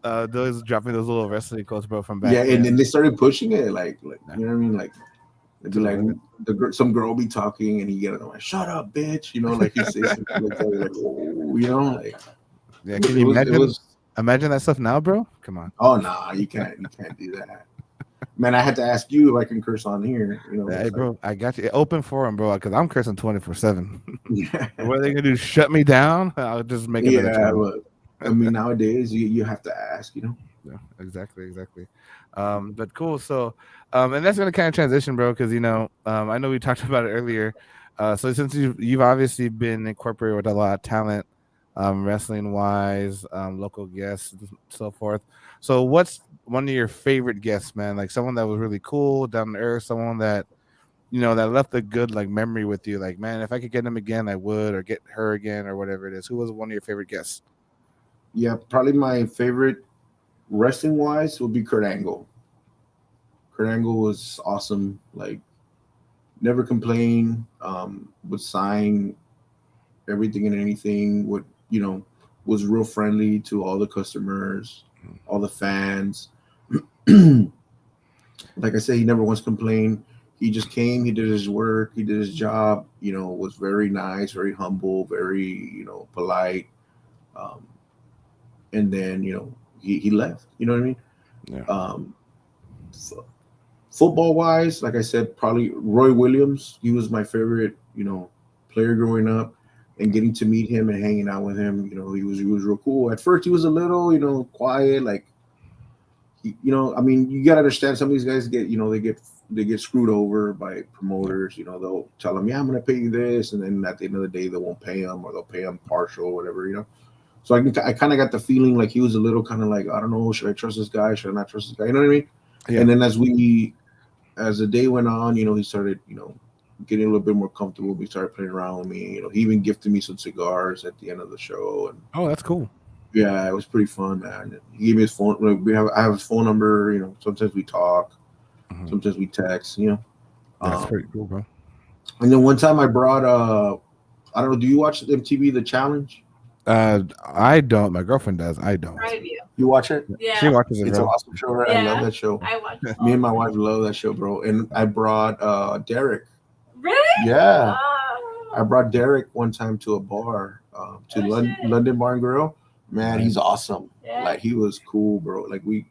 those dropping those little wrestling quotes, bro, from back then. And then they started pushing it, like you know what I mean? Like it'd be like some girl be talking and he get like, shut up, bitch, like he says something like that, like, oh, like yeah, can you imagine that stuff now, bro? Come on. Oh no, you can't do that. Man, I had to ask you if I can curse on here. Hey, bro, I got you. Open forum, bro, because I'm cursing 24/7. Yeah. What are they gonna do? Shut me down? I'll just make it. Yeah, but I mean, nowadays you have to ask. Yeah, exactly. But cool. So, and that's gonna kind of transition, bro, because I know we talked about it earlier. So since you've obviously been incorporated with a lot of talent, wrestling wise, local guests, and so forth. So what's one of your favorite guests, man? Like someone that was really cool, down to earth, someone that that left a good like memory with you. Like, man, if I could get him again, I would, or get her again, or whatever it is. Who was one of your favorite guests? Yeah, probably my favorite wrestling wise would be Kurt Angle. Kurt Angle was awesome. Like, never complain. Would sign everything and anything. Was real friendly to all the customers, all the fans. Like I said, he never once complained. He just came, he did his work, he did his job, was very nice, very humble, very, polite. And then, he left, you know what I mean? Yeah. So, football wise, like I said, probably Roy Williams. He was my favorite, player growing up. And getting to meet him and hanging out with him, he was real cool. At first, he was a little, quiet. Like, I mean, you gotta understand. Some of these guys they get screwed over by promoters. They'll tell them, "Yeah, I'm gonna pay you this," and then at the end of the day, they won't pay them, or they'll pay them partial, or whatever. So I kind of got the feeling like he was a little kind of like, I don't know, should I trust this guy? Should I not trust this guy? You know what I mean? Yeah. And then as the day went on, he started, getting a little bit more comfortable. We started playing around with me. You know, he even gifted me some cigars at the end of the show, and Oh, that's cool. yeah, it was pretty fun, man. He gave me his phone. Like, I have his phone number. You know, sometimes we talk, Mhm. sometimes we text. You know, That's um, pretty cool, bro. and then one time I brought I don't know. Do you watch MTV The Challenge? I don't. My girlfriend does. I don't. Proud of you. You watch it? She Yeah. watches it, It's an bro. awesome show, right? I love Yeah. that show. I watched Me all and my of wife love that show, bro. And I brought Derek. it. Really? Yeah, Oh. I brought Derek one time to a bar, to Oh, shit. London Bar and Grill. Man, Nice. he's awesome. Yeah. Like he was cool, bro. Like we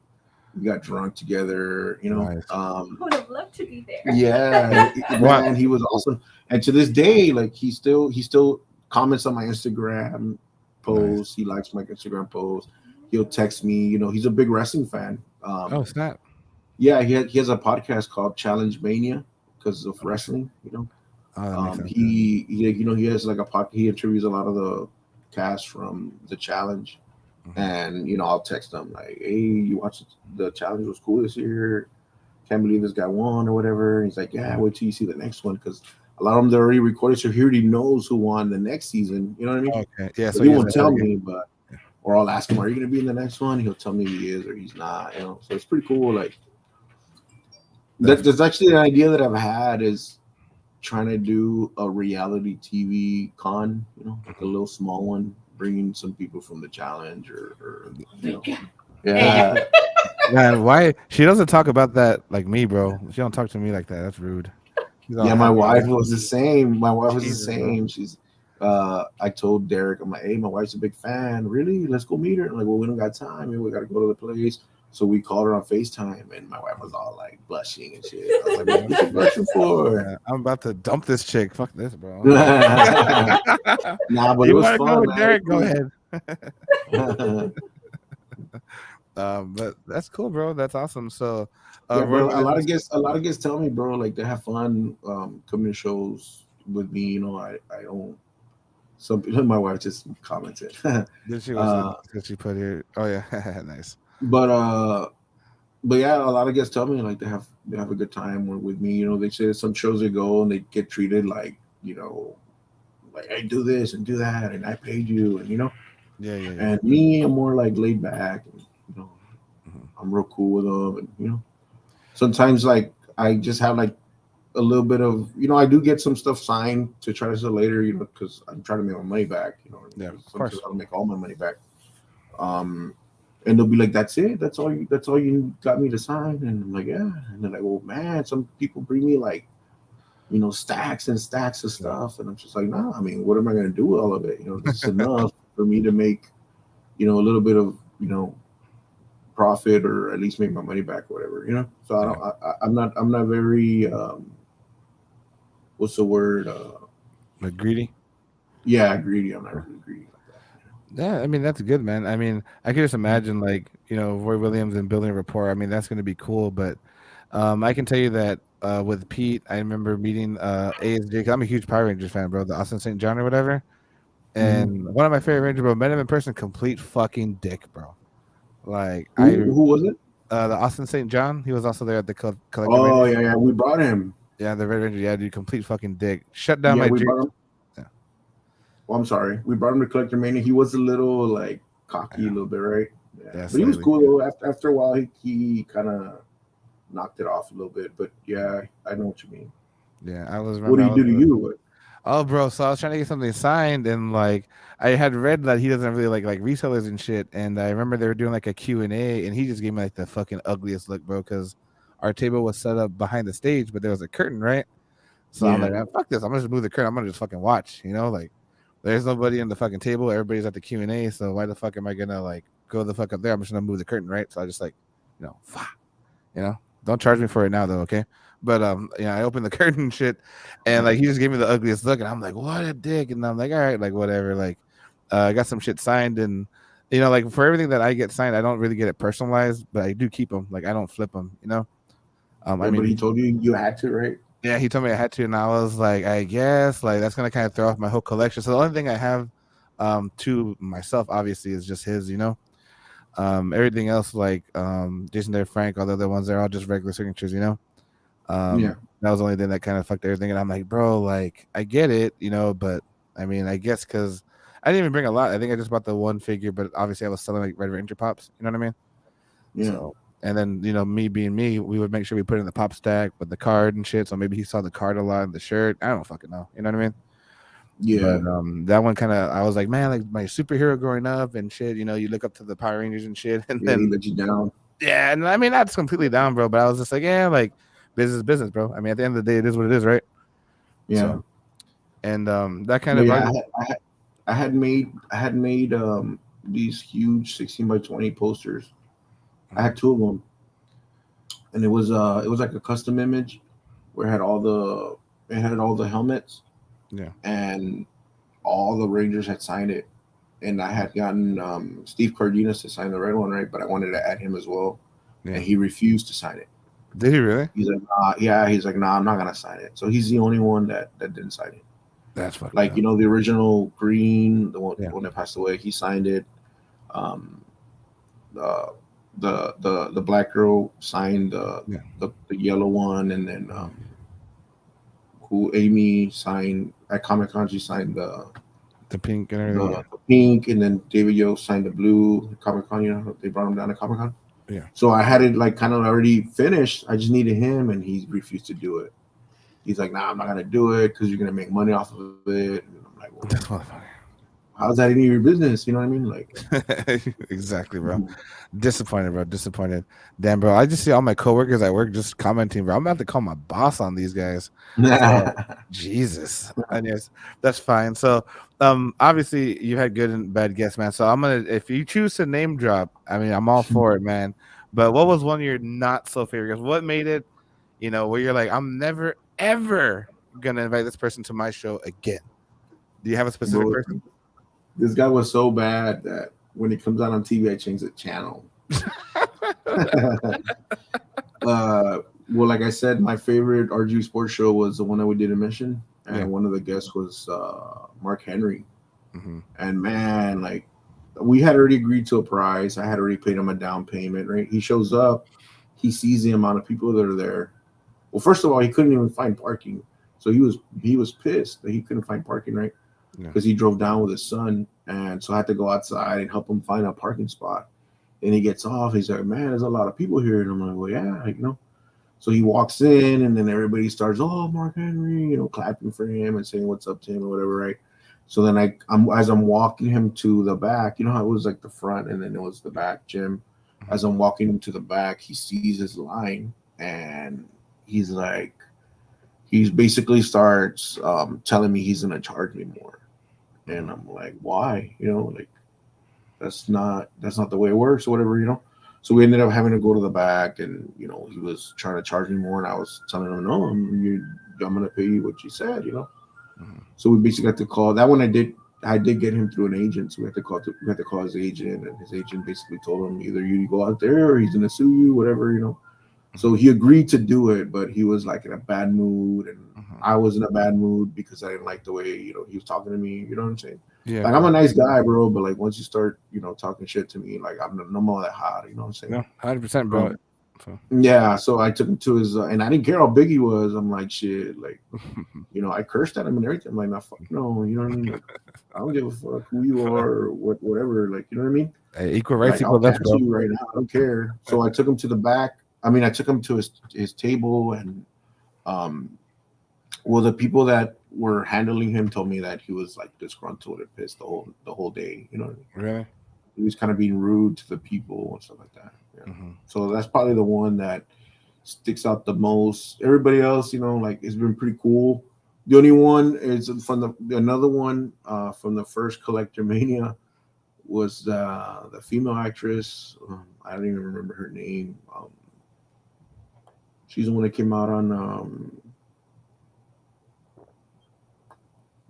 got drunk together, you know. Nice. I would have loved to be there. Yeah, Wow. man, he was awesome. And to this day, like he still comments on my Instagram posts. He likes my Instagram posts. He'll text me. You know, he's a big wrestling fan. Oh, snap. Yeah, he has a podcast called Challenge Mania because of wrestling. You know, Oh, that makes sense. he you know he has like a podcast. He interviews a lot of the cast from the challenge, Mhm. and you know I'll text him like, "Hey, you watched the challenge? Was cool this year. Can't believe this guy won or whatever." And he's like, "Yeah, wait till you see the next one because a lot of them they're already recorded, so he already knows who won the next season. You know what I mean? Okay. Yeah. So So he he's won't ahead tell again. me, but or I'll ask him, "Are you going to be in the next one?" He'll tell me if he is or he's not. You know, so it's pretty cool. Like there's actually an idea that I've had is trying to do a reality TV con, you know, like a little small one, bringing some people from the challenge or you know, yeah. Man, why she doesn't talk about that like me, bro? She don't talk to me like that. That's rude. She's all Yeah, my happy. wife was the same. My wife was Jesus, the bro. same. She's I told Derek, I'm like, hey, my wife's a big fan. Really? Let's go meet her. I'm like, well, we don't got time. We gotta go to the place. So we called her on FaceTime, and my wife was all like blushing and shit. I was like, what are you blushing for? Yeah, I'm about to dump this chick. Fuck this, bro. Nah, but You it was wanna go fun, with man. Derek? Go ahead. Yeah, But that's cool, bro. That's awesome. So, Roy bro. A Williams- lot of guests tell me, bro, like they have fun coming to shows with me. You know, I don't. Some my wife just commented, Did she? uh, Did she put here? Oh yeah, nice. but yeah, a lot of guests tell me like they have a good time with me. You know, they say some shows they go and they get treated like, you know, like I do this and do that and I paid you and you know. Yeah. And me, I'm more like laid back and you know, Mhm. I'm real cool with them and you know. Sometimes like I just have like a little bit of you know I do get some stuff signed to try to sell later, you know, because I'm trying to make my money back. You know, Yeah, of sometimes course. I'll make all my money back. And they'll be like, "That's it. That's all you got me to sign." And I'm like, "Yeah." And they're like, "Well, man, some people bring me like, you know, stacks and stacks of stuff," and I'm just like, "No, I mean, what am I gonna do with all of it? You know, this is enough for me to make, you know, a little bit of, you know, profit or at least make my money back, or whatever, you know." So I don't, I'm not very, what's the word? Like greedy. Yeah, greedy. I'm not really greedy like that. Yeah, I mean that's good, man. I mean, I can just imagine like Roy Williams and building a rapport. I mean, that's gonna be cool. But I can tell you that with Pete, I remember meeting ASJ. 'Cause I'm a huge Power Rangers fan, bro. The Austin St. John or whatever. And one of my favorite Rangers, bro. Met him in person, complete fucking dick, bro. Like Who was it? the Austin St. John. He was also there at the collector. Oh yeah, we brought him. Yeah, the Red Ranger. Yeah, dude, complete fucking dick. Shut down Yeah, my we dream. brought him. Yeah. Well, I'm sorry. We brought him to Collector Mania. He was a little like cocky, a little bit, right? Yeah, but he was slightly. cool though. After a while, he kind of knocked it off a little bit. But yeah, I know what you mean. Yeah, I was. What do you do to you? Oh, bro. So I was trying to get something signed, and like I had read that he doesn't really like resellers and shit. And I remember they were doing like a Q&A, and he just gave me like the fucking ugliest look, bro. Because our table was set up behind the stage, but there was a curtain, right? So I'm like, fuck this. I'm gonna just move the curtain. I'm gonna just fucking watch. You know, like there's nobody in the fucking table. Everybody's at the Q&A. So why the fuck am I gonna like go the fuck up there? I'm just gonna move the curtain, right? So I just like, don't charge me for it now though, okay? But I opened the curtain and shit, and like he just gave me the ugliest look, and I'm like, what a dick. And I'm like, all right, like whatever. Like I got some shit signed, and like for everything that I get signed, I don't really get it personalized, but I do keep them. Like I don't flip them, I mean, but he told you had to, right? Yeah, he told me I had to, and I was like, I guess like that's gonna kind of throw off my whole collection. So the only thing I have to myself obviously is just his, everything else like Jason Day, Frank, all the other ones, they're all just regular signatures, Yeah. That was the only thing that kind of fucked everything. And I'm like, bro, like I get it, but I mean, I guess because I didn't even bring a lot. I think I just bought the one figure, but obviously I was selling like Red Ranger pops. You know what I mean? Yeah. So, and then me being me, we would make sure we put it in the pop stack with the card and shit. So maybe he saw the card a lot in the shirt. I don't fucking know. You know what I mean? Yeah. But that one kind of, I was like, man, like my superhero growing up and shit. You look up to the Power Rangers and shit, and He then let you down. yeah, and I mean that's completely down, bro. But I was just like, yeah, like business, bro. I mean, at the end of the day, it is what it is, right? Yeah. So, and that kind But of yeah, I had made these huge 16x20 posters. I had two of them, and it was like a custom image where it had all the helmets. Yeah. And all the Rangers had signed it, and I had gotten Steve Cardenas to sign the red one, right? But I wanted to add him as well, Yeah. and he refused to sign it. Did he really? He's like, yeah. He's like, nah, I'm not gonna sign it. So he's the only one that didn't sign it. That's fucked Like up. the original Green, the one, Yeah. the one that passed away, he signed it. The black girl signed the yellow one, and then who Amy signed at Comic-Con, she signed the pink and everything. the pink, and then David Yo signed the blue. Comic-Con, they brought him down to Comic-Con. Yeah. So I had it like kind of already finished. I just needed him, and he refused to do it. He's like, nah, I'm not gonna do it because you're gonna make money off of it. And I'm like, well, how's that any of your business? You know what I mean? Like, exactly, bro. Disappointed, bro. Disappointed. Damn, bro. I just see all my coworkers at work just commenting, bro. I'm about to call my boss on these guys. Jesus. And yes, that's fine. So obviously you had good and bad guests, man. So I'm gonna, if you choose to name drop, I mean, I'm all for it, man. But what was one of your not so favorite guests? What made it, where you're like, I'm never ever gonna invite this person to my show again? Do you have a specific person? This guy was so bad that when he comes out on TV, I change the channel. Well, like I said, my favorite RG Sports show was the one that we did in Mission, and one of the guests was Mark Henry. Mm-hmm. And man, like we had already agreed to a price. I had already paid him a down payment. Right? He shows up, he sees the amount of people that are there. Well, first of all, he couldn't even find parking, so he was pissed that he couldn't find parking, right? Because he drove down with his son, and so I had to go outside and help him find a parking spot. And he gets off. He's like, "Man, there's a lot of people here." And I'm like, "Well, yeah, So he walks in, and then everybody starts, "Oh, Mark Henry," clapping for him and saying what's up to him or whatever, right? So then as I'm walking him to the back, how it was like the front, and then it was the back gym. As I'm walking him to the back, he sees his line, and he's like, he basically starts telling me he's gonna charge me more. And I'm like, why? Like that's not the way it works or whatever, So we ended up having to go to the back, and he was trying to charge me more, and I was telling him, no, I'm gonna pay you what you said, Mm-hmm. So we basically had to call that one. I did get him through an agent, so we had to call his agent, and his agent basically told him either you go out there or he's gonna sue you, whatever. So he agreed to do it, but he was like in a bad mood, and I was in a bad mood because I didn't like the way he was talking to me. You know what I'm saying? Yeah. Like I'm a nice guy, bro, but like once you start, talking shit to me, like I'm no more that hot. You know what I'm saying? No, 100%, bro. Yeah. So I took him to his, and I didn't care how big he was. I'm like, shit, like, I cursed at him and everything. I'm like, nah, fuck no. You know what I mean? Like, I don't give a fuck who you are or whatever. Like, you know what I mean? Hey, equal rights, equal left, bro. Right now, I don't care. So I took him to the back. I took him to his table, and well, the people that were handling him told me that he was like disgruntled and pissed the whole day. You know what I mean? Really? He was kind of being rude to the people and stuff like that. Yeah. Mm-hmm. So that's probably the one that sticks out the most. Everybody else, like it's been pretty cool. The only one is from another one from the first Collector Mania was the female actress. I don't even remember her name. She's the one that came out on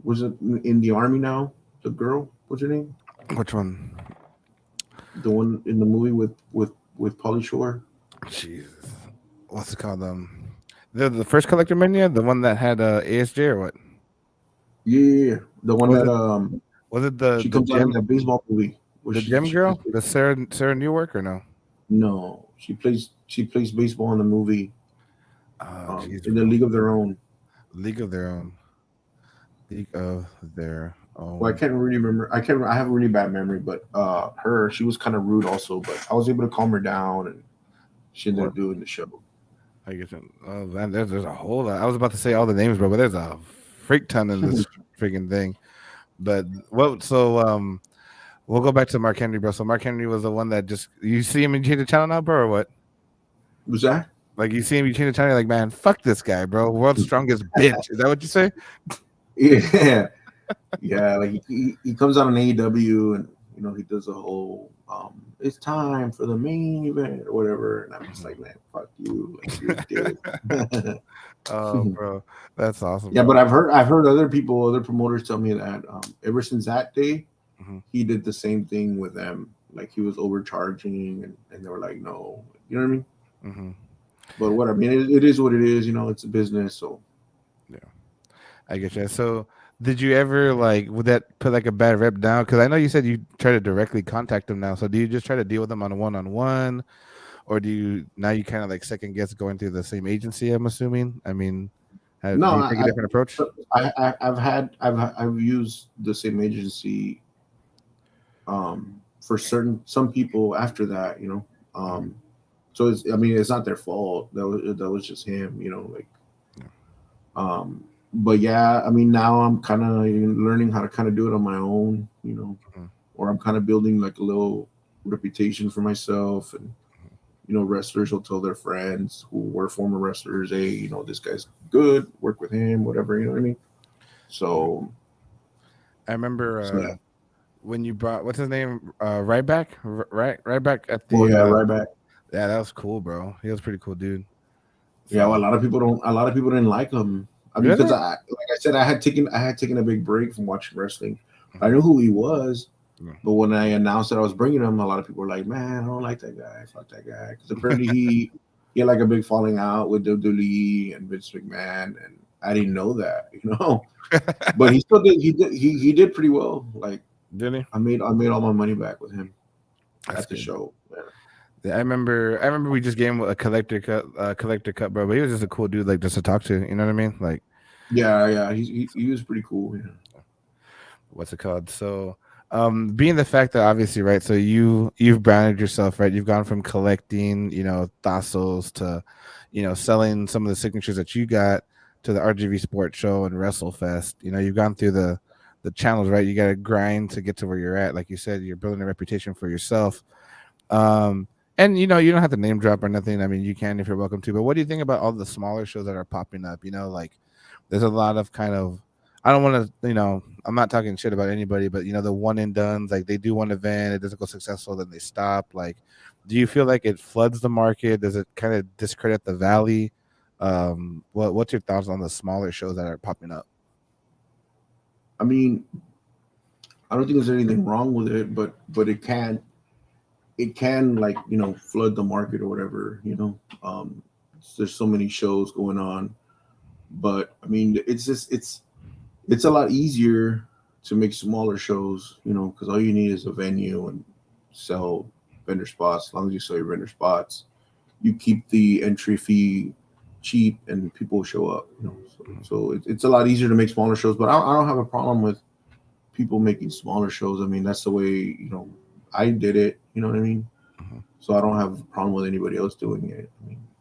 was it in the army now? The girl, what's her name? Which one? The one in the movie with Pauly Shore. Jesus, what's it called? The first Collector Mania, the one that had ASJ or what? Yeah, the one Was that was it the she comes out in the baseball movie? The gym girl, the Sarah Newark or no? No, she plays baseball in the movie. Jeez, in the bro. League of Their Own. League of Their Own. League of Their Well, I Own. can't really remember. I have a really bad memory, but she was kind of rude also. But I was able to calm her down, and she ended What? up doing the show. I guess. Oh man, there's a whole lot. I was about to say all the names, bro, but there's a freak ton in this freaking thing. But what? So we'll go back to Mark Henry, bro. So Mark Henry was the one that just you see him and change the channel now, bro, or what? Was that? Like you see him, you change the channel, you're like, man, fuck this guy, bro. World's strongest bitch. Is that what you say? Yeah, yeah. Like he comes out on AEW, and he does a whole it's time for the main event or whatever, and I'm just like, man, fuck you, like you're a dick. Oh, bro, that's awesome, Yeah, bro. but I've heard other promoters tell me that ever since that day, Mhm. he did the same thing with them. Like he was overcharging, and they were like, no, you know what I mean? Mhm. But what I mean, it is what it is. It's a business, so. I get you. So, did you ever would that put like a bad rep down? Because I know you said you try to directly contact them now. So, do you just try to deal with them on a one-on-one, or do you now you kind of like second guess going through the same agency? I'm assuming. I mean, No, do you take a different approach? I've used the same agency for some people after that, so it's not their fault. That was just him, like. But yeah, now I'm kind of learning how to kind of do it on my own, Mhm. or I'm kind of building like a little reputation for myself, and wrestlers will tell their friends who were former wrestlers, hey, this guy's good, work with him, whatever, you know what I mean? So, I remember yeah. when you brought what's his name, Ryback, right back at Oh the yeah, right back. yeah, that was cool, bro. He was a pretty cool dude. Yeah, well, So a lot of people didn't like him. Because really, like I said, I had taken a big break from watching wrestling. I Mhm. knew who he was, Yeah. but when I announced that I was bringing him, a lot of people were like, "Man, I don't like that guy. Fuck that guy." Because apparently he had like a big falling out with WWE and Vince McMahon, and I didn't know that, But he still did. He did pretty well. Like Did he? I made all my money back with him That's at the good. show. Yeah. Yeah, I remember we just gave him a collector cut, bro. But he was just a cool dude, like just to talk to. You know what I mean? Like, Yeah. He was pretty cool. Yeah. what's it called? So, being the fact that obviously, right? So you've branded yourself, right? You've gone from collecting, tassels to, selling some of the signatures that you got to the RGV Sports Show and WrestleFest. You've gone through the channels, right? You got to grind to get to where you're at. Like you said, you're building a reputation for yourself. Um, and you don't have to name drop or nothing. I mean, you can if you're welcome to. But what do you think about all the smaller shows that are popping up? Like there's a lot of kind of I don't want to, I'm not talking shit about anybody, but the one and dones, like they do one event, it doesn't go successful, then they stop. Like, do you feel like it floods the market? Does it kind of discredit the valley? What's your thoughts on the smaller shows that are popping up? I mean, I don't think there's anything wrong with it, but it can like flood the market or whatever. There's so many shows going on, but it's a lot easier to make smaller shows, because all you need is a venue and sell vendor spots. As long as you sell your vendor spots, you keep the entry fee cheap and people will show up, so it's a lot easier to make smaller shows. But I don't have a problem with people making smaller shows. That's the way I did it. You know what I mean? Mhm. So I don't have a problem with anybody else doing it.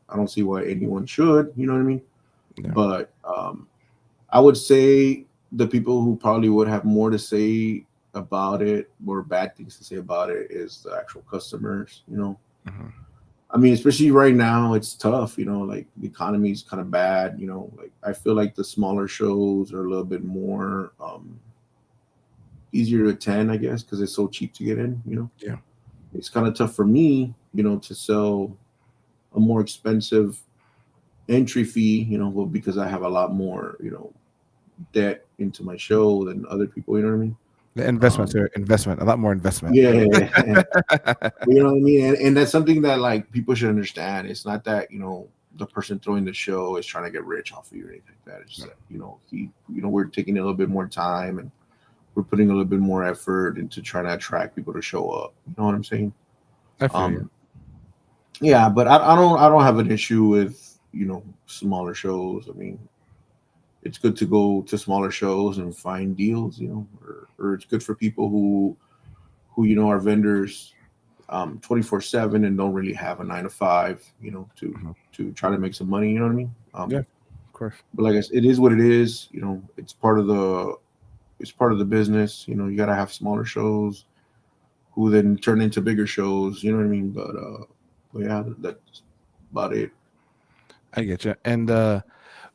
I don't see why anyone should. You know what I mean? Yeah. But I would say the people who probably would have more to say about it, more bad things to say about it, is the actual customers. Mhm. Especially right now, it's tough. Like the economy is kind of bad. Like I feel like the smaller shows are a little bit more easier to attend, I guess, because it's so cheap to get in. Yeah. It's kind of tough for me, to sell a more expensive entry fee, well, because I have a lot more, debt into my show than other people. You know what I mean? The investments are investment, a lot more investment. Yeah. You know what I mean? And that's something that like people should understand. It's not that the person throwing the show is trying to get rich off of you or anything like that. It's just that we're taking a little bit more time, and we're putting a little bit more effort into trying to attract people to show up. You know what I'm saying? I feel you. Yeah, but I don't have an issue with smaller shows. I mean, it's good to go to smaller shows and find deals, or it's good for people who are vendors 24/7 and don't really have a 9 to 5, to Mhm. try to make some money. You know what I mean? Yeah. Of course. But like I said, it is what it is. It's part of the business. You gotta have smaller shows who then turn into bigger shows. You know what I mean? But yeah, that's about it. I get you. And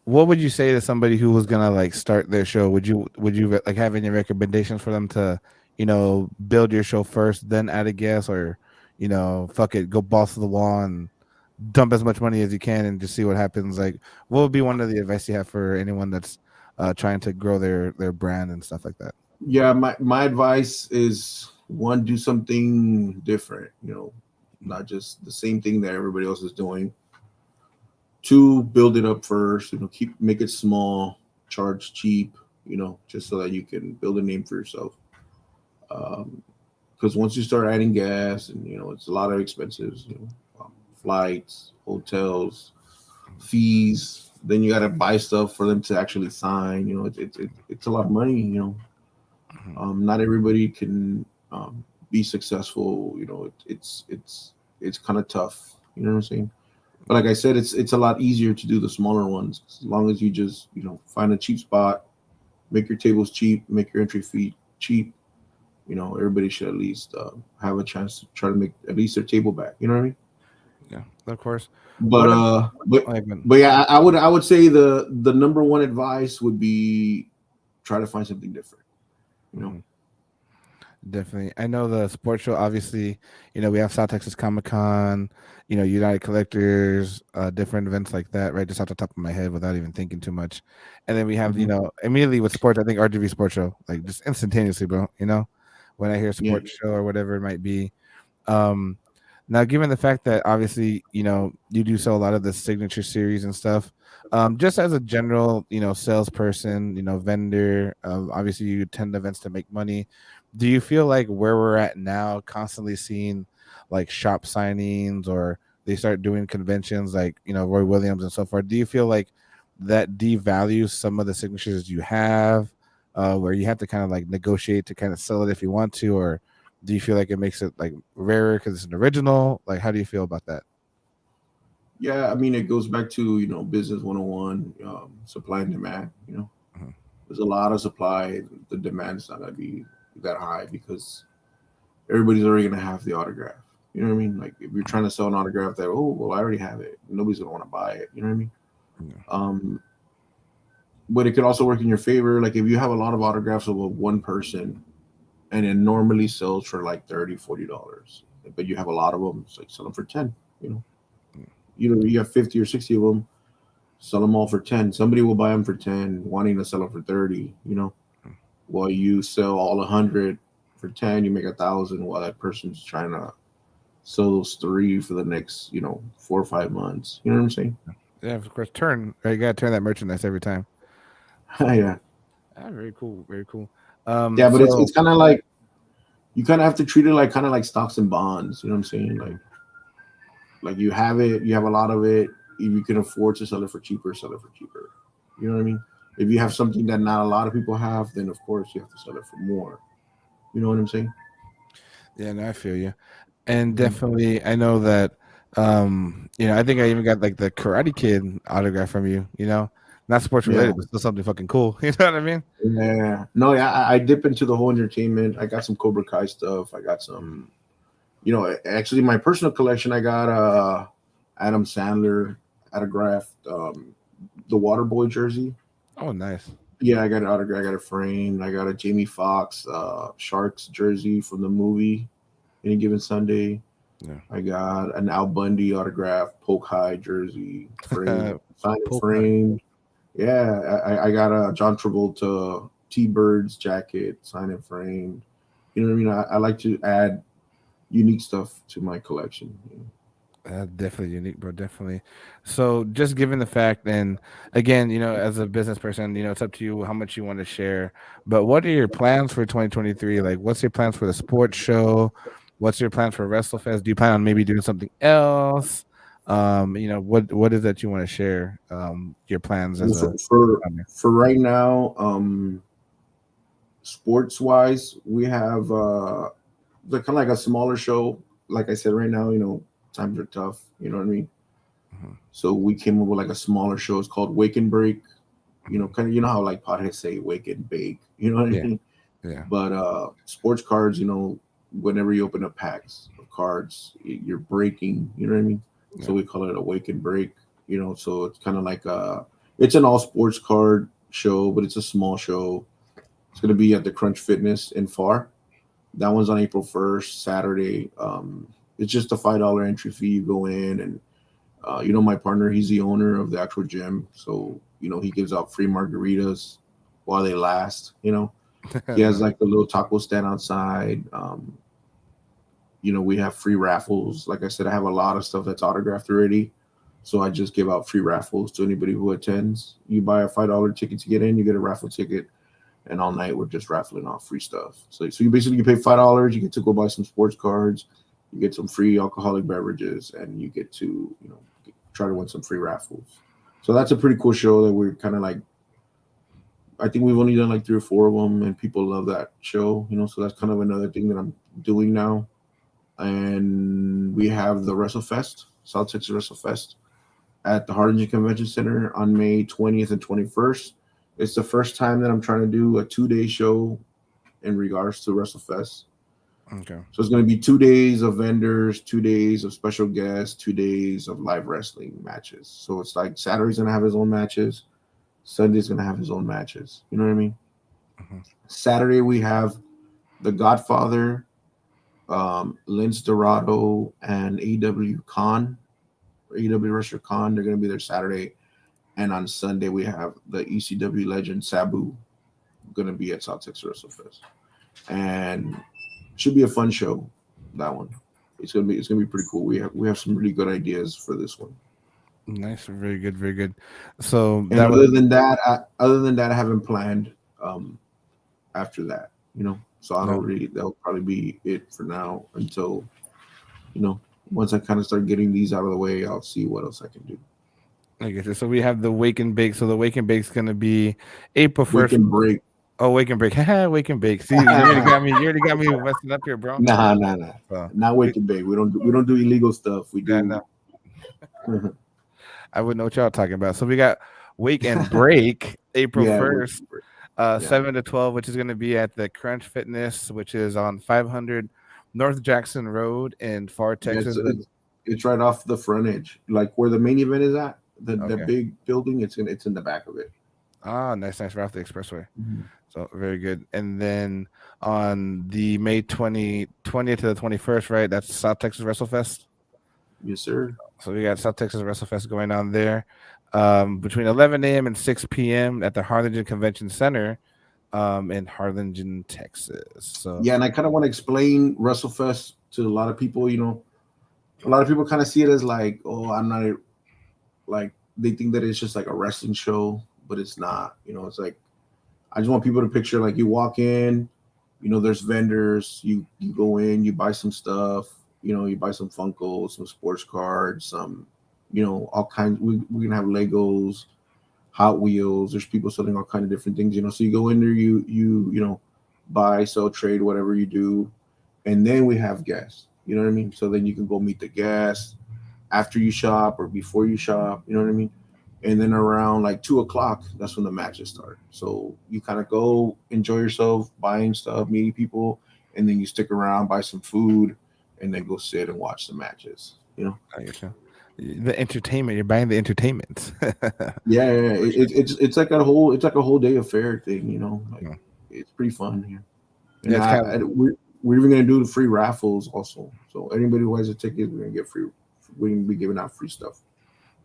what would you say to somebody who was gonna like start their show? Would you like have any recommendations for them to, build your show first, then add a guest, or fuck it, go balls to the wall and dump as much money as you can and just see what happens? Like, what would be one of the advice you have for anyone that's trying to grow their brand and stuff like that? Yeah, my advice is, one, do something different. Not just the same thing that everybody else is doing. Two, build it up first. Make it small, charge cheap. Just so that you can build a name for yourself. Because once you start adding gas, and it's a lot of expenses. Flights, hotels, fees. Then you got to buy stuff for them to actually sign. It's a lot of money. Not everybody can be successful. It's kind of tough. You know what I'm saying? But like I said, it's a lot easier to do the smaller ones, as long as you just find a cheap spot, make your tables cheap, make your entry fee cheap. Everybody should at least have a chance to try to make at least their table back. You know what I mean? Yeah, of course. But Like, but yeah, I would say the number one advice would be, try to find something different. Mhm. Definitely. I know the sports show, obviously, we have South Texas Comic Con, United Collectors, different events like that, right? Just off the top of my head without even thinking too much. And then we have, Mhm. immediately with sports, I think RGV Sports Show, like just instantaneously, bro, when I hear Yeah. sports show or whatever it might be. Um, Now, given the fact that obviously, you do sell a lot of the signature series and stuff, just as a general, salesperson, vendor, obviously you attend events to make money. Do you feel like where we're at now, constantly seeing like shop signings, or they start doing conventions like, Roy Williams and so forth? Do you feel like that devalues some of the signatures you have, where you have to kind of like negotiate to kind of sell it if you want to, or do you feel like it makes it like rarer because it's an original? Like, how do you feel about that? Yeah, I mean, it goes back to business 101, supply and demand. Mhm. There's a lot of supply. The demand's not going to be that high because everybody's already going to have the autograph. You know what I mean? Like, if you're trying to sell an autograph that, oh, well, I already have it, nobody's going to want to buy it. You know what I mean? Yeah. But it could also work in your favor. Like, if you have a lot of autographs of one person, and it normally sells for like $30, $40, but you have a lot of them, it's like, sell them for 10. You have 50 or 60 of them, sell them all for 10. Somebody will buy them for 10, wanting to sell them for 30. While you sell all 100 for 10, you make 1,000, while that person's trying to sell those three for the next 4 or 5 months. You know what I'm saying? Yeah, of course. Turn, right? You gotta turn that merchandise every time. Yeah. Ah, very cool, very cool. Yeah, but it's So kind of like, you kind of have to treat it like, kind of like stocks and bonds. You know what I'm saying? Like you have it, you have a lot of it. If you can afford to sell it for cheaper, sell it for cheaper. You know what I mean? If you have something that not a lot of people have, then of course you have to sell it for more. You know what I'm saying? yeah, no, I feel you, and Mhm. definitely, I know that. I think I even got like the Karate Kid autograph from you. Not sports Yeah, related, but still something fucking cool. You know what I mean? yeah. No, yeah. I dip into the whole entertainment. I got some Cobra Kai stuff. I got some. Actually, my personal collection. I got Adam Sandler autographed the Waterboy jersey. Oh, nice. Yeah, I got an autograph. I got a frame. I got a Jamie Foxx Sharks jersey from the movie Any Given Sunday. Yeah. I got an Al Bundy autograph Polk High jersey frame, signed and Polka. framed. Yeah, I got a John Travolta T-Birds jacket signed and framed. You know what I mean? I like to add unique stuff to my collection. Definitely unique, bro. Definitely. So, just given the fact, and again, as a business person, it's up to you how much you want to share. But what are your plans for 2023? Like, what's your plans for the sports show? What's your plan for WrestleFest? Do you plan on maybe doing something else? what is that you want to share? Your plans Well, as a for right now, sports wise, we have the kind of like a smaller show. Like I said, right now, times are tough. You know what I mean? Mhm. So we came up with like a smaller show. It's called Wake and Break. Kind of how like potheads say wake and bake. You know what I Yeah, mean? yeah, But sports cards, whenever you open up packs of cards, you're breaking. You know what I mean? So yeah. we call it a wake and break. So it's kind of like it's an all sports card show, but it's a small show. It's gonna be at the Crunch Fitness in Far. That one's on April 1st, Saturday. It's just a $5 entry fee. You go in, and my partner, he's the owner of the actual gym, so he gives out free margaritas while they last. He has No, like a little taco stand outside. We have free raffles. Like I said, I have a lot of stuff that's autographed already. So I just give out free raffles to anybody who attends. You buy a $5 ticket to get in, you get a raffle ticket, and all night we're just raffling off free stuff. So you pay $5, you get to go buy some sports cards, you get some free alcoholic beverages, and you get to try to win some free raffles. So that's a pretty cool show that we're kind of like. I think we've only done like 3 or 4 of them, and people love that show. So that's kind of another thing that I'm doing now. And we have the WrestleFest, South Texas WrestleFest, at the Harlingen Convention Center on May 20th and 21st. It's the first time that I'm trying to do a 2-day show in regards to WrestleFest. okay, So it's going to be 2 days of vendors, 2 days of special guests, 2 days of live wrestling matches. So it's like Saturday's going to have his own matches, Sunday's going to have his own matches. You know what I mean? Mhm. Saturday we have The Godfather, Lince Dorado, and AW Khan, or AW Wrestler Khan. They're going to be there Saturday. And on Sunday, we have the ECW legend Sabu going to be at South Texas WrestleFest. And should be a fun show, that one. It's gonna be pretty cool. We have some really good ideas for this one. Nice, very good, very good. So And that was other than that, I haven't planned after that. So I don't no. really. That'll probably be it for now until you know once I kind of start getting these out of the way, I'll see what else I can do. I guess so. We have the Wake and Bake. So the Wake and Bake is gonna be April We 1st. can break. Oh, Wake and Bake. Wake and Bake. See, you already got me. You already got me messing up here, bro. Nah. So, Not we, Wake and Bake. We don't do illegal stuff. We yeah, do. no, I wouldn't know what y'all talking about. So we got Wake and Break April Yeah, Wake 1st, and Break. Yeah. 7 to 12, which is going to be at the Crunch Fitness, which is on 500 North Jackson Road in Far, Yeah, Texas. it's right off the front edge, like where the main event is at. The Okay. big building. It's in the back of it. Ah, nice, nice. Right off the expressway. Mhm. So very good. And then on the May 20th to the 21st, right? That's South Texas WrestleFest. Yes, sir. So we got South Texas WrestleFest going on there between 11 a.m. and 6 p.m. at the Harlingen Convention Center in Harlingen, Texas. So Yeah, and I kind of want to explain WrestleFest to a lot of people. A lot of people kind of see it as like, oh, I'm not like they think that it's just like a wrestling show, but it's not. It's like I just want people to picture like you walk in, there's vendors, you go in, you buy some stuff, you buy some Funkos, some sports cards, some, all kinds. We're gonna have Legos, Hot Wheels. There's people selling all kind of different things, So you go in there, you buy, sell, trade, whatever you do, and then we have guests. You know what I mean? So then you can go meet the guests after you shop or before you shop. You know what I mean? And then around like 2 o'clock, that's when the matches start. So you kind of go enjoy yourself, buying stuff, meeting people, and then you stick around, buy some food, and then go sit and watch the matches. I get you. The entertainment, you're buying the entertainment. Yeah. It's like a whole day affair thing. Like Yeah. it's pretty fun here. Yeah, And it's kind of we're even gonna do the free raffles also. So anybody who has a ticket, we're gonna get free. We're gonna be giving out free stuff.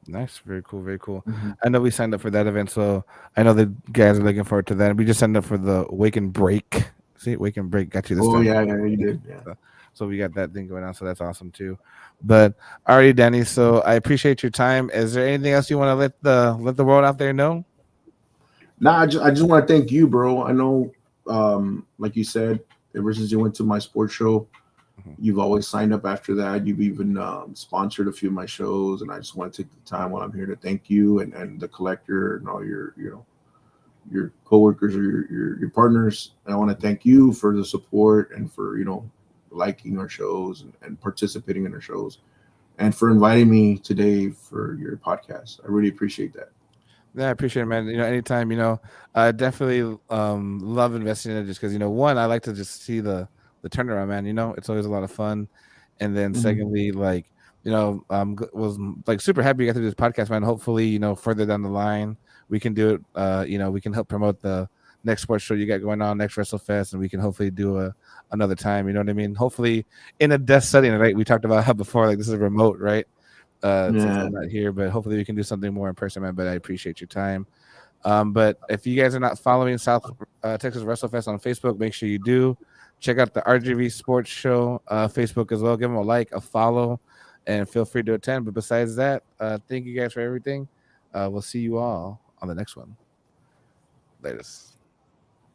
nice, very cool, very cool. Mhm. I know we signed up for that event, so I know the guys are looking forward to that. We just signed up for the Wake and Break. See, Wake and Break got you this Oh time. yeah, you did. Yeah. So we got that thing going on, so that's awesome too. But alrighty, Danny. So I appreciate your time. Is there anything else you want to let the world out there know? Nah, I just want to thank you, bro. I know, like you said, ever since you went to my sports show, Mhm. You've always signed up after that. You've even sponsored a few of my shows, and I just want to take the time while I'm here to thank you and the collector and all your your coworkers or your partners. And I want to thank you for the support and for liking our shows and participating in our shows and for inviting me today for your podcast. I really appreciate that. Yeah, I appreciate it, man. Anytime, I definitely love investing in it just because, one, I like to just see the turnaround, man. It's always a lot of fun. And then Mhm. secondly, like, was like super happy you got to do this podcast, man. Hopefully, further down the line, we can do it. We can help promote the next sports show you got going on, next WrestleFest, and we can hopefully do another time. You know what I mean? Hopefully in a desk setting, right? We talked about how before, like this is remote, right? Since Yeah. I'm not here, but hopefully we can do something more in person, man. But I appreciate your time. But if you guys are not following South Texas WrestleFest on Facebook, make sure you do. Check out the RGV Sports Show Facebook as well. Give them a like, a follow, and feel free to attend. But besides that, thank you guys for everything. We'll see you all on the next one. Latest.